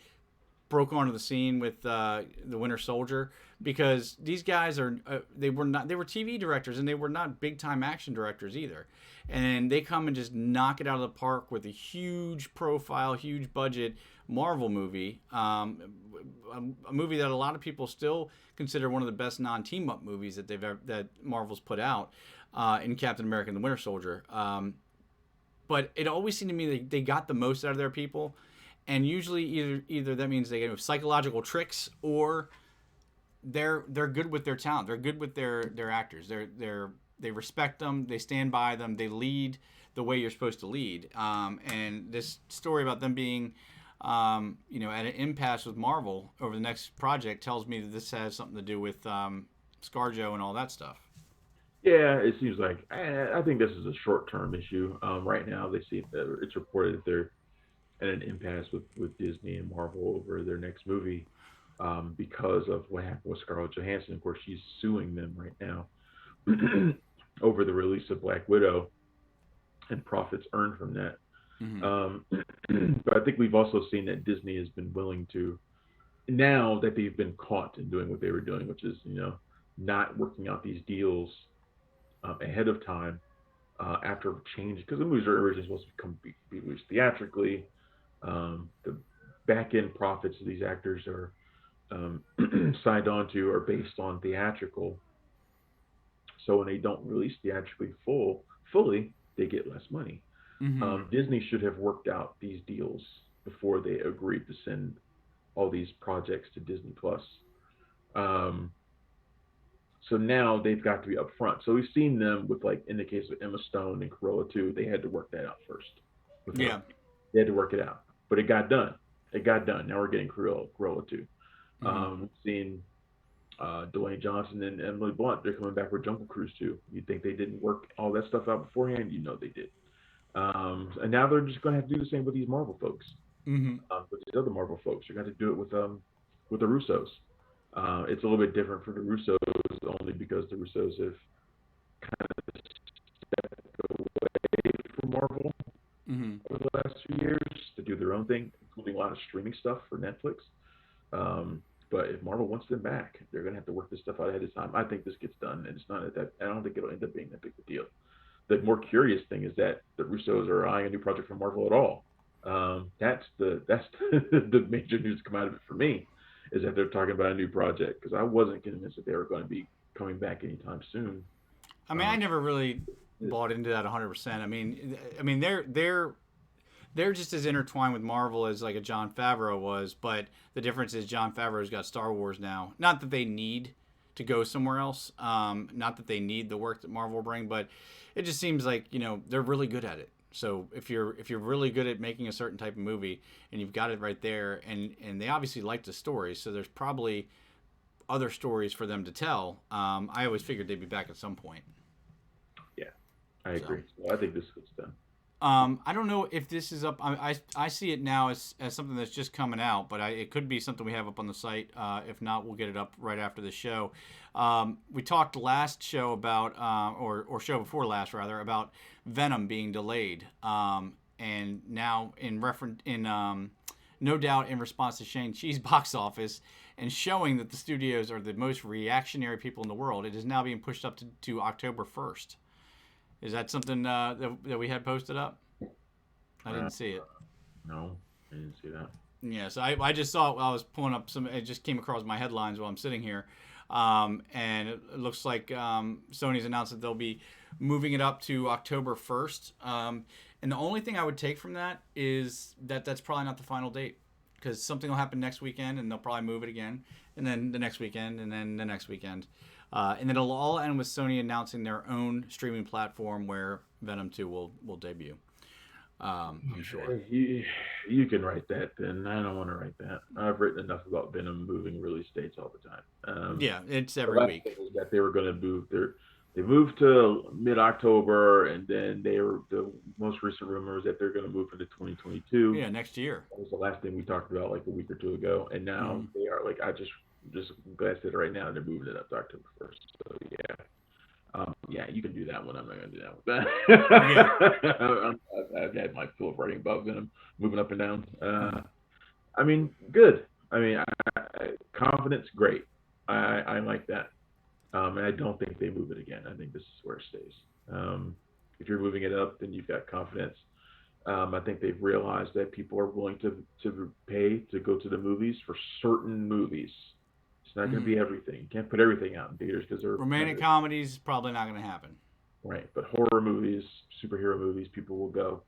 [SPEAKER 1] broke onto the scene with the Winter Soldier, because these guys they were TV directors, and they were not big time action directors either, and they come and just knock it out of the park with a huge profile, huge budget Marvel movie, a movie that a lot of people still consider one of the best non-team up movies that Marvel's put out, in Captain America and the Winter Soldier. But it always seemed to me they got the most out of their people, and usually either that means they get psychological tricks, or they're good with their talent. They're good with their actors. They're they respect them, they stand by them, they lead the way you're supposed to lead. And this story about them being, at an impasse with Marvel over the next project tells me that this has something to do with ScarJo and all that stuff.
[SPEAKER 2] Yeah, it seems like I think this is a short-term issue. Right now, they see that it's reported that they're at an impasse with Disney and Marvel over their next movie because of what happened with Scarlett Johansson. Of course, she's suing them right now over the release of Black Widow and profits earned from that.
[SPEAKER 1] Mm-hmm.
[SPEAKER 2] Um, but I think we've also seen that Disney has been willing to, now that they've been caught in doing what they were doing, which is not working out these deals ahead of time after change, because the movies are originally supposed to be released theatrically. The back end profits of these actors are signed on to are based on theatrical. So when they don't release theatrically fully, they get less money.
[SPEAKER 1] Mm-hmm.
[SPEAKER 2] Disney should have worked out these deals before they agreed to send all these projects to Disney Plus. Um, so now they've got to be upfront. So we've seen them with, like, in the case of Emma Stone and Cruella 2, they had to work that out first with her.
[SPEAKER 1] Yeah.
[SPEAKER 2] They had to work it out, but it got done. It got done. Now we're getting Cruella 2. We've seen Dwayne Johnson and Emily Blunt. They're coming back with Jungle Cruise 2. You'd think they didn't work all that stuff out beforehand? They did. And now they're just going to have to do the same with these Marvel folks.
[SPEAKER 1] Mm-hmm.
[SPEAKER 2] With these other Marvel folks, you're going to have to do it with the Russos. It's a little bit different for the Russos, only because the Russos have kind of stepped away from Marvel
[SPEAKER 1] Mm-hmm.
[SPEAKER 2] over the last few years to do their own thing, including a lot of streaming stuff for Netflix. But if Marvel wants them back, they're going to have to work this stuff out ahead of time. I think this gets done, and it's not that. I don't think it'll end up being that big a deal. The more curious thing is that the Russos are eyeing a new project from Marvel at all. That's the major news to come out of it for me, is that they're talking about a new project, because I wasn't convinced that they were going to be coming back anytime soon.
[SPEAKER 1] I mean, I never really bought into that 100%. I mean, they're just as intertwined with Marvel as like a Jon Favreau was, but the difference is Jon Favreau's got Star Wars now. Not that they need to go somewhere else. Not that they need the work that Marvel will bring, but it just seems like they're really good at it. So if you're really good at making a certain type of movie and you've got it right there, and they obviously like the story, so there's probably other stories for them to tell. I always figured they'd be back at some point.
[SPEAKER 2] Yeah, I agree. So I think this gets done.
[SPEAKER 1] I don't know if this is up. I see it now as something that's just coming out, but it could be something we have up on the site. If not, we'll get it up right after the show. We talked last show about, or show before last rather, about Venom being delayed, and now no doubt in response to Shang-Chi's box office and showing that the studios are the most reactionary people in the world, it is now being pushed up to October 1st. Is that something that we had posted up? I didn't see it.
[SPEAKER 2] No, I didn't see that.
[SPEAKER 1] Yeah, so I just saw it while I was pulling up some. It just came across my headlines while I'm sitting here, and it looks like Sony's announced that they'll be moving it up to October 1st. And the only thing I would take from that is that that's probably not the final date, because something will happen next weekend, and they'll probably move it again, and then the next weekend, and then the next weekend. And then it'll all end with Sony announcing their own streaming platform where Venom 2 will debut. I'm sure.
[SPEAKER 2] You can write that then. I don't want to write that. I've written enough about Venom moving release dates all the time.
[SPEAKER 1] Yeah, it's every week.
[SPEAKER 2] That they were going to move. They moved to mid-October, and then the most recent rumors that they're going to move into 2022.
[SPEAKER 1] Yeah, next year.
[SPEAKER 2] That was the last thing we talked about like a week or two ago, and now they are like, I just glanced at it right now, and they're moving it up to October 1st. So yeah, you can do that one. I'm not going to do that one. Yeah. I've had my fill of writing about Venom moving up and down. I mean, good. I mean, confidence, great. I like that. And I don't think they move it again. I think this is where it stays. If you're moving it up, then you've got confidence. I think they've realized that people are willing to pay to go to the movies for certain movies. It's not going to be everything. You can't put everything out in theaters because they're
[SPEAKER 1] romantic comedies is probably not going to happen.
[SPEAKER 2] Right, but horror movies, superhero movies, people will go.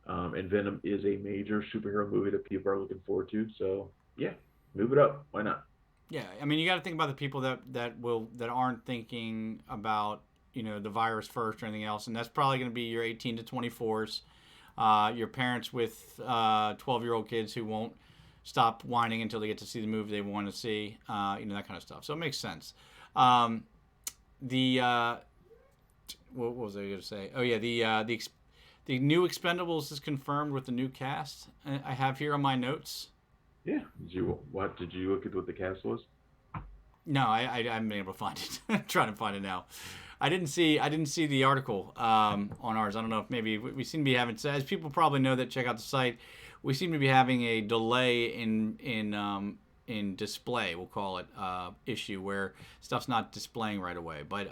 [SPEAKER 2] And Venom is a major superhero movie that people are looking forward to. So yeah, move it up. Why not?
[SPEAKER 1] Yeah, I mean, you got to think about the people that aren't thinking about the virus first or anything else, and that's probably going to be your 18 to 24s, your parents with 12-year-old kids who won't stop whining until they get to see the movie they want to see, that kind of stuff. So it makes sense. What was I going to say? Oh yeah, the new Expendables is confirmed with the new cast. I have here on my notes.
[SPEAKER 2] Yeah. Did you look at what the cast was?
[SPEAKER 1] No, I haven't been able to find it. I'm trying to find it now. I didn't see the article on ours. I don't know if maybe we seem to be having, as people probably know that check out the site, we seem to be having a delay in display. We'll call it issue where stuff's not displaying right away. But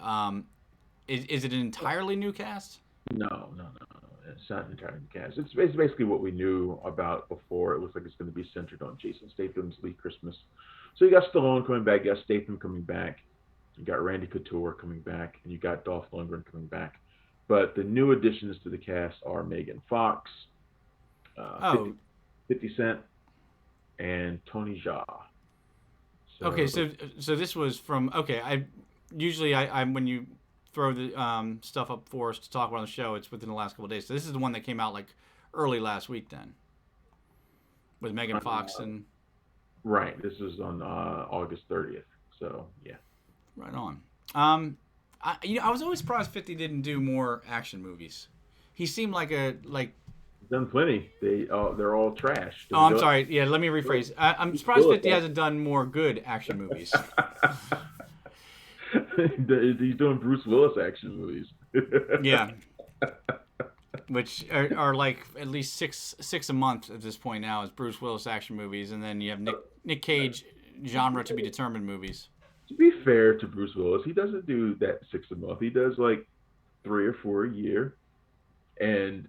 [SPEAKER 1] is it an entirely new cast?
[SPEAKER 2] No. It's not entirely new cast. It's basically what we knew about before. It looks like it's going to be centered on Jason Statham's Lee Christmas. So you got Stallone coming back, you got Statham coming back, you got Randy Couture coming back, and you got Dolph Lundgren coming back. But the new additions to the cast are Megan Fox, 50 Cent, and Tony Jaa.
[SPEAKER 1] So, okay, so this was from I when you throw the stuff up for us to talk about on the show, it's within the last couple of days. So this is the one that came out like early last week then, with Megan Fox and.
[SPEAKER 2] Right. This is on August 30th. So yeah.
[SPEAKER 1] Right on. I was always surprised 50 didn't do more action movies. He seemed like
[SPEAKER 2] He's done plenty. They're all trash.
[SPEAKER 1] Oh, I'm sorry. Yeah, let me rephrase. I'm surprised 50 hasn't done more good action movies.
[SPEAKER 2] He's doing Bruce Willis action movies.
[SPEAKER 1] Yeah. Which are like at least six a month at this point now is Bruce Willis action movies, and then you have Nick Cage genre to be determined movies.
[SPEAKER 2] To be fair to Bruce Willis, he doesn't do that 6 a month. He does like 3 or 4 a year, and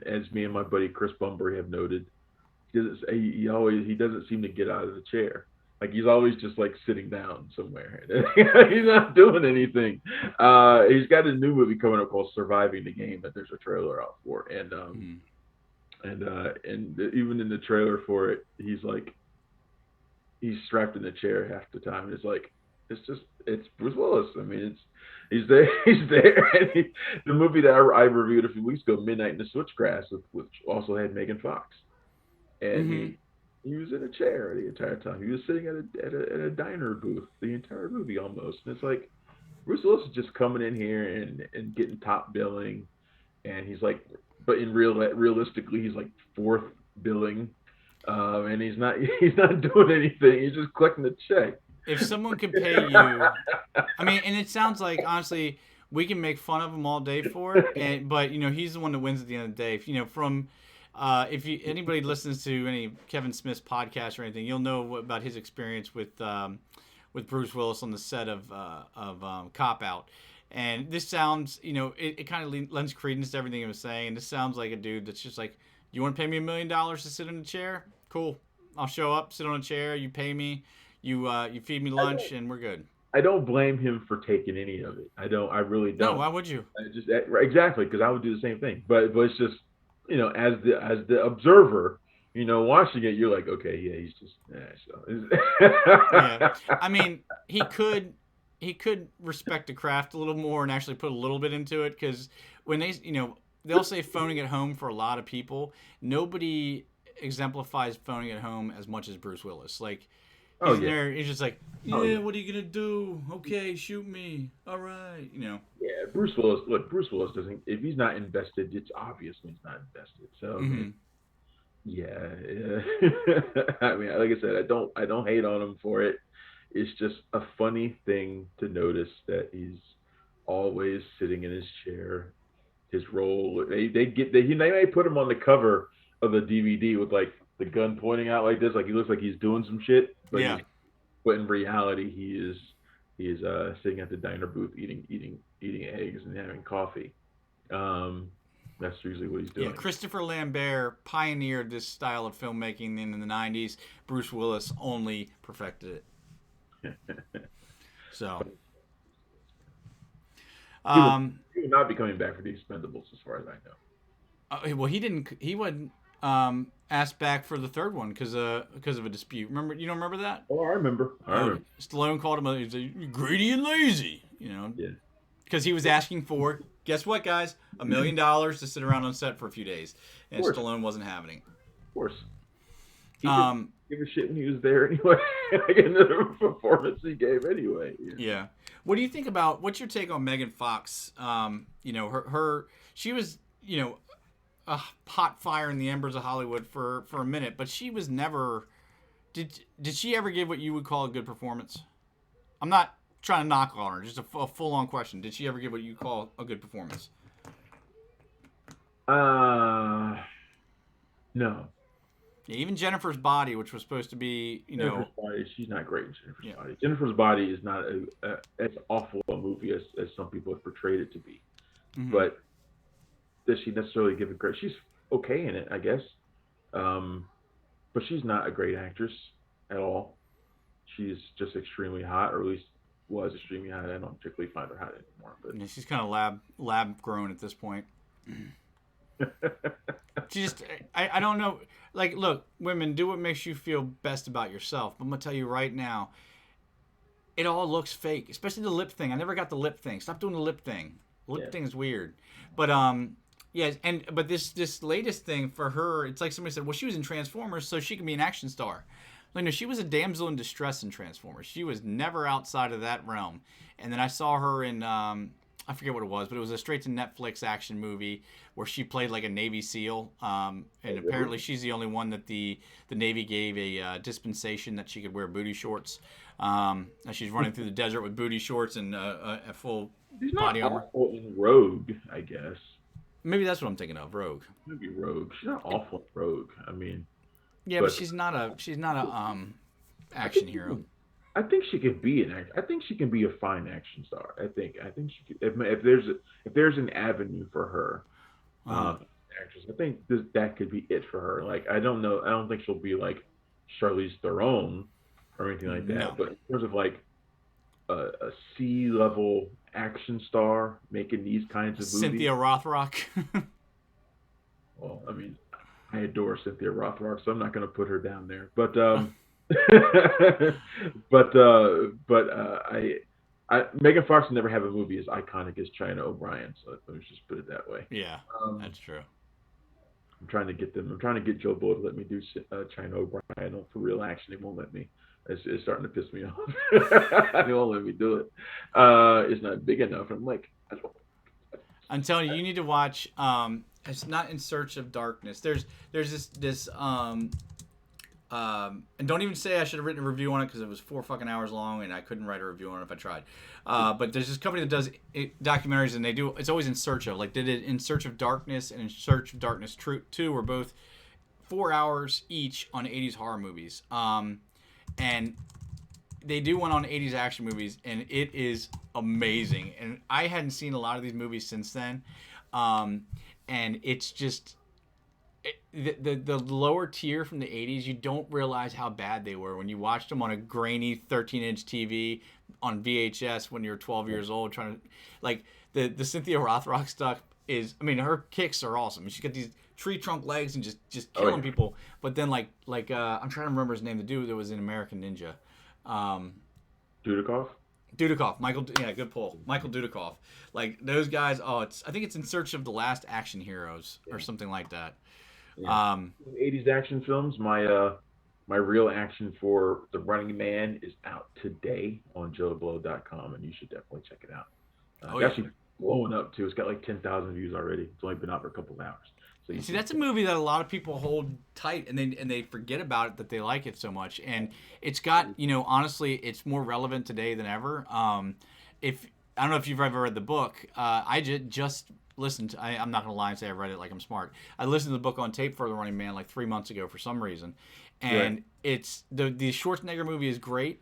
[SPEAKER 2] as me and my buddy Chris Bumbury have noted, he doesn't seem to get out of the chair. Like he's always just like sitting down somewhere. He's not doing anything. He's got a new movie coming up called Surviving the Game that there's a trailer out for, and even in the trailer for it, he's strapped in the chair half the time. It's Bruce Willis. I mean, he's there. And the movie that I reviewed a few weeks ago, Midnight in the Switchgrass, which also had Megan Fox, and he was in a chair the entire time. He was sitting at a diner booth the entire movie almost. And it's like Bruce Willis is just coming in here and getting top billing, and he's like, but realistically he's like fourth billing, and he's not doing anything. He's just collecting the check.
[SPEAKER 1] If someone could pay you, I mean, and it sounds like honestly we can make fun of him all day for it, but he's the one that wins at the end of the day. From if anybody listens to any Kevin Smith's podcast or anything, you'll know about his experience with Bruce Willis on the set of Cop Out. And this sounds, it kind of lends credence to everything he was saying. And this sounds like a dude that's just like, you want to pay me $1 million to sit in a chair? Cool. I'll show up, sit on a chair. You pay me, you feed me lunch, and we're good.
[SPEAKER 2] I don't blame him for taking any of it. I really don't.
[SPEAKER 1] No, why would you?
[SPEAKER 2] Exactly, because I would do the same thing. But it's just, as the observer, watching it, you're like, okay, yeah, he's just.
[SPEAKER 1] Yeah. I mean, he could respect the craft a little more and actually put a little bit into it, because when they'll say phoning it home for a lot of people. Nobody exemplifies phoning it home as much as Bruce Willis. Like, he's just like, what are you gonna do? Okay, shoot me. All right,
[SPEAKER 2] Yeah, Bruce Willis doesn't. If he's not invested, it's obvious when he's not invested. So. Yeah. I mean, like I said, I don't hate on him for it. It's just a funny thing to notice that he's always sitting in his chair. His role, they may put him on the cover of the DVD with like the gun pointing out like this, like he looks like he's doing some shit. But but in reality, he is sitting at the diner booth eating eggs and having coffee. That's usually what he's doing.
[SPEAKER 1] Yeah, Christopher Lambert pioneered this style of filmmaking in the 90s. Bruce Willis only perfected it. So.
[SPEAKER 2] He would not be coming back for the Expendables, as far as I
[SPEAKER 1] know. Well, he wasn't asked back for the third one because of a dispute. Remember? You don't remember that?
[SPEAKER 2] Oh, I remember.
[SPEAKER 1] Stallone called him. He's like, greedy and lazy.
[SPEAKER 2] Yeah.
[SPEAKER 1] Because he was asking for, guess what, guys? $1 million to sit around on set for a few days. And Stallone wasn't having it.
[SPEAKER 2] Of course. He didn't give a shit when he was there anyway. Like another performance he gave anyway.
[SPEAKER 1] Yeah. What do you think about, what's your take on Megan Fox? You know, she was, you know, a hot fire in the embers of Hollywood for a minute, but she was never, did she ever give what you would call a good performance? I'm not trying to knock on her, just a full-on question. Did she ever give what you call a good performance?
[SPEAKER 2] No.
[SPEAKER 1] Yeah, even Jennifer's Body, which was supposed to be,
[SPEAKER 2] Jennifer's Body, she's not great in Jennifer's Body. Jennifer's Body is not as awful a movie as some people have portrayed it to be. Mm-hmm. But does she necessarily give it great? She's okay in it, I guess. But she's not a great actress at all. She's just extremely hot, or at least was extremely hot. I don't particularly find her hot anymore. But
[SPEAKER 1] yeah, she's kind of lab grown at this point. She just, I don't know. Like, look, women, do what makes you feel best about yourself. But I'm going to tell you right now, it all looks fake, especially the lip thing. I never got the lip thing. Stop doing the lip thing. The lip thing is weird. But, yeah, but this latest thing for her, it's like somebody said, well, she was in Transformers, so she can be an action star. Like, no, she was a damsel in distress in Transformers. She was never outside of that realm. And then I saw her in, I forget what it was, but it was a straight-to-Netflix action movie where she played like a Navy SEAL. And apparently she's the only one that the Navy gave a dispensation that she could wear booty shorts. She's running through the desert with booty shorts and a full body armor.
[SPEAKER 2] Awful in Rogue, I guess.
[SPEAKER 1] Maybe that's what I'm thinking of, Rogue.
[SPEAKER 2] Maybe Rogue. She's not awful in Rogue. I mean...
[SPEAKER 1] Yeah, but she's not a action hero.
[SPEAKER 2] I think she could be I think she can be a fine action star. I think she could, if there's an avenue for her, actress. I think that could be it for her. Like, I don't know. I don't think she'll be like Charlize Theron or anything like that. No. But in terms of like a C-level action star making these kinds of movies,
[SPEAKER 1] Cynthia Rothrock.
[SPEAKER 2] Well, I mean, I adore Cynthia Rothrock, so I'm not going to put her down there. But Megan Fox will never have a movie as iconic as China O'Brien. So let me just put it that way.
[SPEAKER 1] Yeah, that's true.
[SPEAKER 2] I'm trying to get Joe Blow to let me do China O'Brien for real action. They won't let me. It's starting to piss me off. They won't let me do it. It's not big enough. I'm like,
[SPEAKER 1] I'm telling you, you need to watch. It's not In Search of Darkness. There's this and don't even say I should have written a review on it because it was 4 fucking hours long and I couldn't write a review on it if I tried. But there's this company that does documentaries and it's always In Search of. Like, they did In Search of Darkness and In Search of Darkness 2 were both 4 hours each on 80s horror movies. And they do one on 80s action movies and it is amazing. And I hadn't seen a lot of these movies since then. And it's just the lower tier from the 80s, you don't realize how bad they were when you watched them on a grainy 13-inch TV on VHS when you're 12 years old trying to, like, the Cynthia Rothrock stuff is, I mean, her kicks are awesome. She's got these tree trunk legs and just killing people. But then like I'm trying to remember his name, the dude that was in American Ninja. Dudikoff, Michael. Yeah, good pull, Michael Dudikoff. Like, those guys. I think it's In Search of the Last Action Heroes or something like that.
[SPEAKER 2] Yeah. 80s action films. My real action for The Running Man is out today on JoeBlow.com, and you should definitely check it out. It's actually blowing up too. It's got like 10,000 views already. It's only been out for a couple of hours. So
[SPEAKER 1] see, that's a movie that a lot of people hold tight, and they forget about it, that they like it so much. And it's got, honestly, it's more relevant today than ever. If I don't know if you've ever read the book. I just listened. I'm not gonna lie and say I read it like I'm smart. I listened to the book on tape for The Running Man like 3 months ago for some reason, and it's the Schwarzenegger movie is great,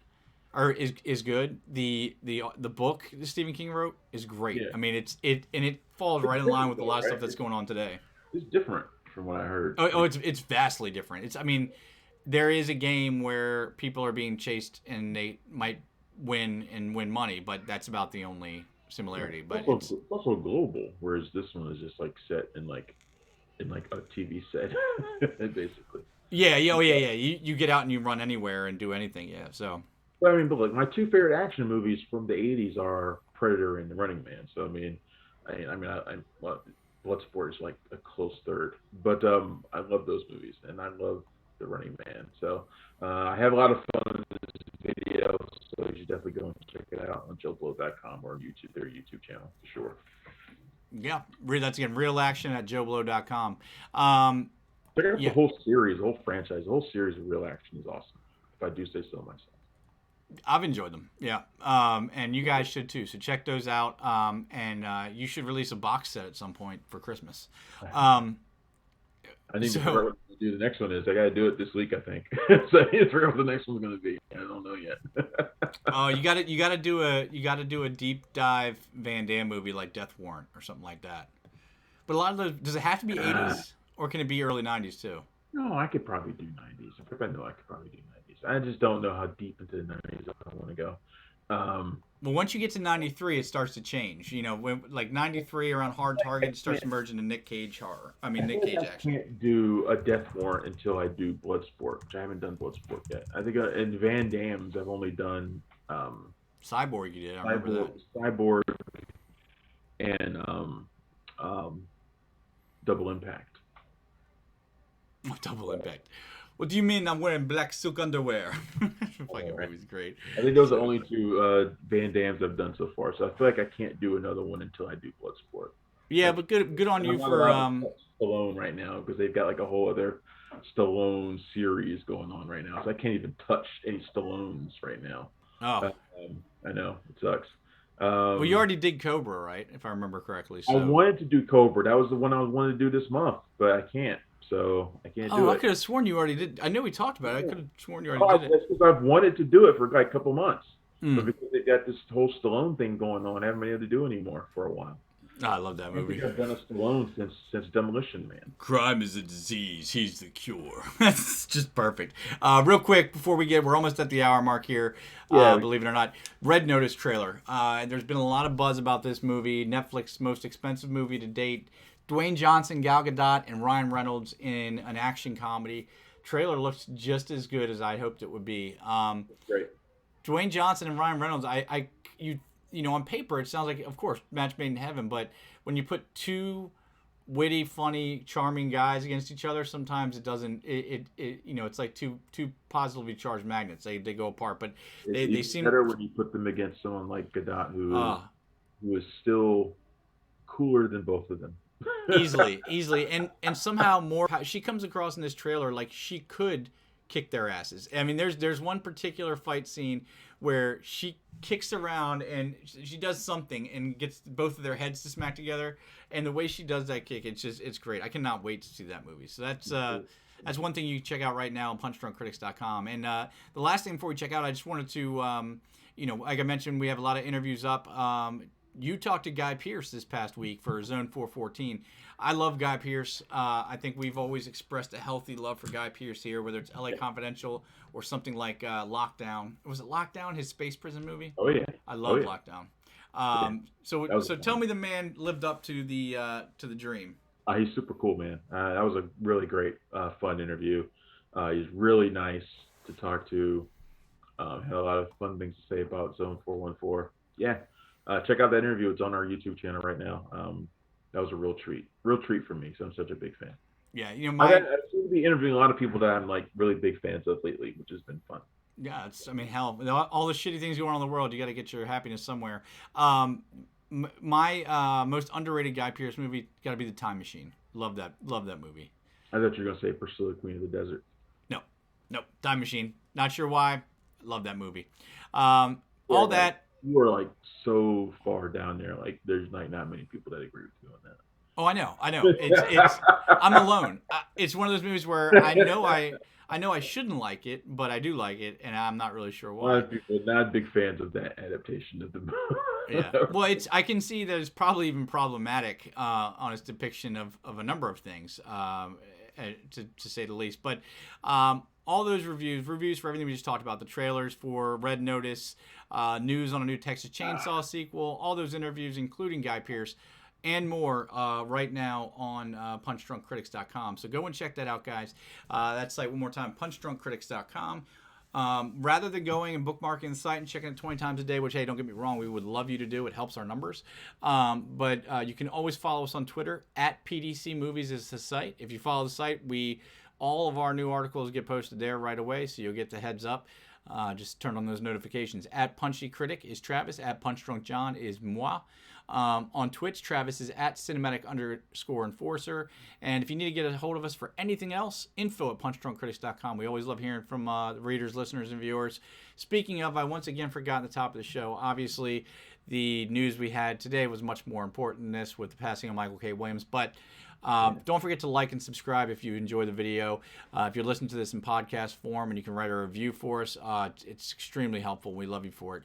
[SPEAKER 1] or is good. The book that Stephen King wrote is great. Yeah. I mean, it falls right in line with a lot of stuff that's going on today.
[SPEAKER 2] It's different from what I heard.
[SPEAKER 1] It's vastly different. I mean, there is a game where people are being chased and they might win money, but that's about the only similarity. But
[SPEAKER 2] it's also global, whereas this one is just like set in like a TV set, basically.
[SPEAKER 1] Yeah. You get out and you run anywhere and do anything. Yeah. So.
[SPEAKER 2] But I mean, but like my two favorite action movies from the 80s are Predator and The Running Man. So well, Bloodsport is like a close third, but I love those movies and I love The Running Man. So I have a lot of fun with this video. So you should definitely go and check it out on JoeBlow.com or YouTube, their YouTube channel for sure.
[SPEAKER 1] Yeah, that's again real action at JoeBlow.com.
[SPEAKER 2] Check out the
[SPEAKER 1] Yeah,
[SPEAKER 2] whole series, the whole franchise, the whole series of Real Action is awesome. If I do say so myself.
[SPEAKER 1] I've enjoyed them. Yeah, and you guys should too. So check those out. And you should release a box set at some point for Christmas. Um,
[SPEAKER 2] I need to figure out
[SPEAKER 1] so
[SPEAKER 2] what to do the next one is. I got to do it this week, I think. So I need to figure out what the next one's going to be. I don't know yet.
[SPEAKER 1] you got to do a deep dive Van Damme movie like Death Warrant or something like that. But a lot of those, does it have to be 80s or can it be early 90s too?
[SPEAKER 2] No, I could probably do 90s. If I know, I could probably do 90s. I just don't know how deep into the 90s I want to go.
[SPEAKER 1] Well, once you get to 93, it starts to change. When like 93 around Hard Target, it starts to merge into Nick Cage horror. I mean, Nick Cage
[SPEAKER 2] I
[SPEAKER 1] action.
[SPEAKER 2] can't do a Death Warrant until I do Bloodsport, which I haven't done Bloodsport yet. I think in Van Damme's, I've only done
[SPEAKER 1] Cyborg, you did. I remember that.
[SPEAKER 2] Cyborg and Double Impact.
[SPEAKER 1] Oh, Double Impact. What do you mean I'm wearing black silk underwear? Fucking movie's great.
[SPEAKER 2] I think those are the only two Van Dammes I've done so far. So I feel like I can't do another one until I do Bloodsport.
[SPEAKER 1] Yeah, but good on you for
[SPEAKER 2] Stallone right now because they've got like a whole other Stallone series going on right now. So I can't even touch any Stallones right now.
[SPEAKER 1] Oh,
[SPEAKER 2] I know it sucks.
[SPEAKER 1] well, you already did Cobra, right? If I remember correctly. So.
[SPEAKER 2] I wanted to do Cobra. That was the one I wanted to do this month, but I can't. So I can't do it.
[SPEAKER 1] I could have sworn you already did. I know we talked about it. I could have sworn you already did it.
[SPEAKER 2] That's because I've wanted to do it for like a couple months. But because they got this whole Stallone thing going on, I haven't been able to do it anymore for a while.
[SPEAKER 1] Oh, I love that movie.
[SPEAKER 2] I've done a Stallone since Demolition Man.
[SPEAKER 1] Crime is a disease. He's the cure. That's just perfect. Real quick before we're almost at the hour mark here. Believe it or not, Red Notice trailer. There's been a lot of buzz about this movie. Netflix most expensive movie to date. Dwayne Johnson, Gal Gadot, and Ryan Reynolds in an action comedy. Trailer looks just as good as I hoped it would be.
[SPEAKER 2] Great.
[SPEAKER 1] Dwayne Johnson and Ryan Reynolds. On paper it sounds like, of course, match made in heaven. But when you put two witty, funny, charming guys against each other, sometimes it doesn't. It's like two positively charged magnets. They go apart. But they seem
[SPEAKER 2] better when you put them against someone like Gadot, who is still cooler than both of them.
[SPEAKER 1] easily and somehow more. She comes across in this trailer like she could kick their asses. I mean, there's one particular fight scene where she kicks around and she does something and gets both of their heads to smack together, and the way she does that kick, it's great. I cannot wait to see that movie. So that's one thing you can check out right now on punchdrunkcritics.com. And the last thing before we check out, I just wanted to like I mentioned, we have a lot of interviews up. You talked to Guy Pearce this past week for Zone 414. I love Guy Pearce. I think we've always expressed a healthy love for Guy Pearce here, whether it's LA Confidential or something like Lockdown. Was it Lockdown, his space prison movie?
[SPEAKER 2] Oh, yeah.
[SPEAKER 1] I love Lockdown. So tell me the man lived up to the dream.
[SPEAKER 2] He's super cool, man. That was a really great, fun interview. He's really nice to talk to. Had a lot of fun things to say about Zone 414. Yeah. Check out that interview. It's on our YouTube channel right now. That was a real treat for me. So I'm such a big fan.
[SPEAKER 1] Yeah,
[SPEAKER 2] I seem to be interviewing a lot of people that I'm like really big fans of lately, which has been fun.
[SPEAKER 1] Yeah, hell, all the shitty things going on in the world, you got to get your happiness somewhere. My most underrated Guy Pearce movie got to be The Time Machine. Love that movie.
[SPEAKER 2] I thought you were gonna say Priscilla, Queen of the Desert.
[SPEAKER 1] No, Time Machine. Not sure why. Love that movie.
[SPEAKER 2] You are like so far down there. Like there's like not many people that agree with you on that.
[SPEAKER 1] Oh, I know. It's I'm alone. It's one of those movies where I know I shouldn't like it, but I do like it, and I'm not really sure why.
[SPEAKER 2] A lot of people not big fans of that adaptation of the movie.
[SPEAKER 1] Yeah. Well, I can see that it's probably even problematic on its depiction of a number of things, to say the least. But all those reviews for everything we just talked about, the trailers for Red Notice, news on a new Texas Chainsaw sequel, all those interviews, including Guy Pearce, and more right now on punchdrunkcritics.com. So go and check that out, guys. That site one more time, punchdrunkcritics.com. Rather than going and bookmarking the site and checking it 20 times a day, which, hey, don't get me wrong, we would love you to do. It helps our numbers. But you can always follow us on Twitter. At PDC Movies is the site. If you follow the site, all of our new articles get posted there right away, so you'll get the heads up. Just turn on those notifications. At Punchy Critic is Travis. At Punch Drunk John is moi. On Twitch, Travis is at cinematic_enforcer. And if you need to get a hold of us for anything else, info@punchdrunkcritics.com. We always love hearing from the readers, listeners, and viewers. Speaking of, I once again forgot at the top of the show, obviously, the news we had today was much more important than this with the passing of Michael K. Williams. But don't forget to like and subscribe if you enjoy the video. If you're listening to this in podcast form and you can write a review for us, it's extremely helpful. We love you for it.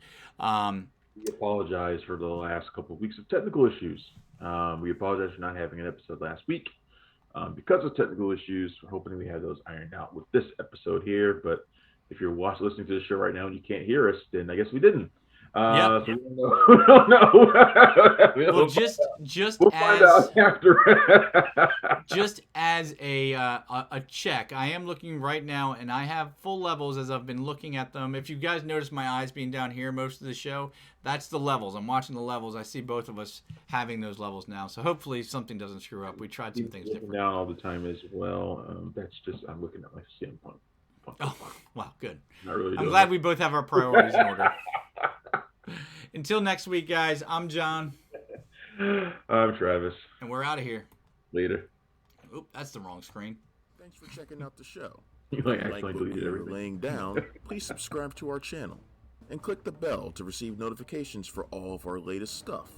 [SPEAKER 2] We apologize for the last couple of weeks of technical issues. We apologize for not having an episode last week because of technical issues. We're hoping we have those ironed out with this episode here. But if you're listening to the show right now and you can't hear us, then I guess we didn't.
[SPEAKER 1] Yep.
[SPEAKER 2] So we don't know.
[SPEAKER 1] Well, we'll
[SPEAKER 2] find out after.
[SPEAKER 1] Just as a check, I am looking right now, and I have full levels as I've been looking at them. If you guys notice my eyes being down here most of the show, that's the levels. I'm watching the levels. I see both of us having those levels now. So hopefully something doesn't screw up. We tried some things different.
[SPEAKER 2] Down all the time as well. That's just I'm looking at my CM Punk.
[SPEAKER 1] Oh, wow, good.
[SPEAKER 2] I'm
[SPEAKER 1] glad we both have our priorities in order. Until next week, guys, I'm John.
[SPEAKER 2] I'm Travis.
[SPEAKER 1] And we're out of here.
[SPEAKER 2] Later.
[SPEAKER 1] Oop, that's the wrong screen.
[SPEAKER 3] Thanks for checking out the show.
[SPEAKER 2] You might accidentally deleted
[SPEAKER 3] you're
[SPEAKER 2] everything.
[SPEAKER 3] laying down, please subscribe to our channel and click the bell to receive notifications for all of our latest stuff.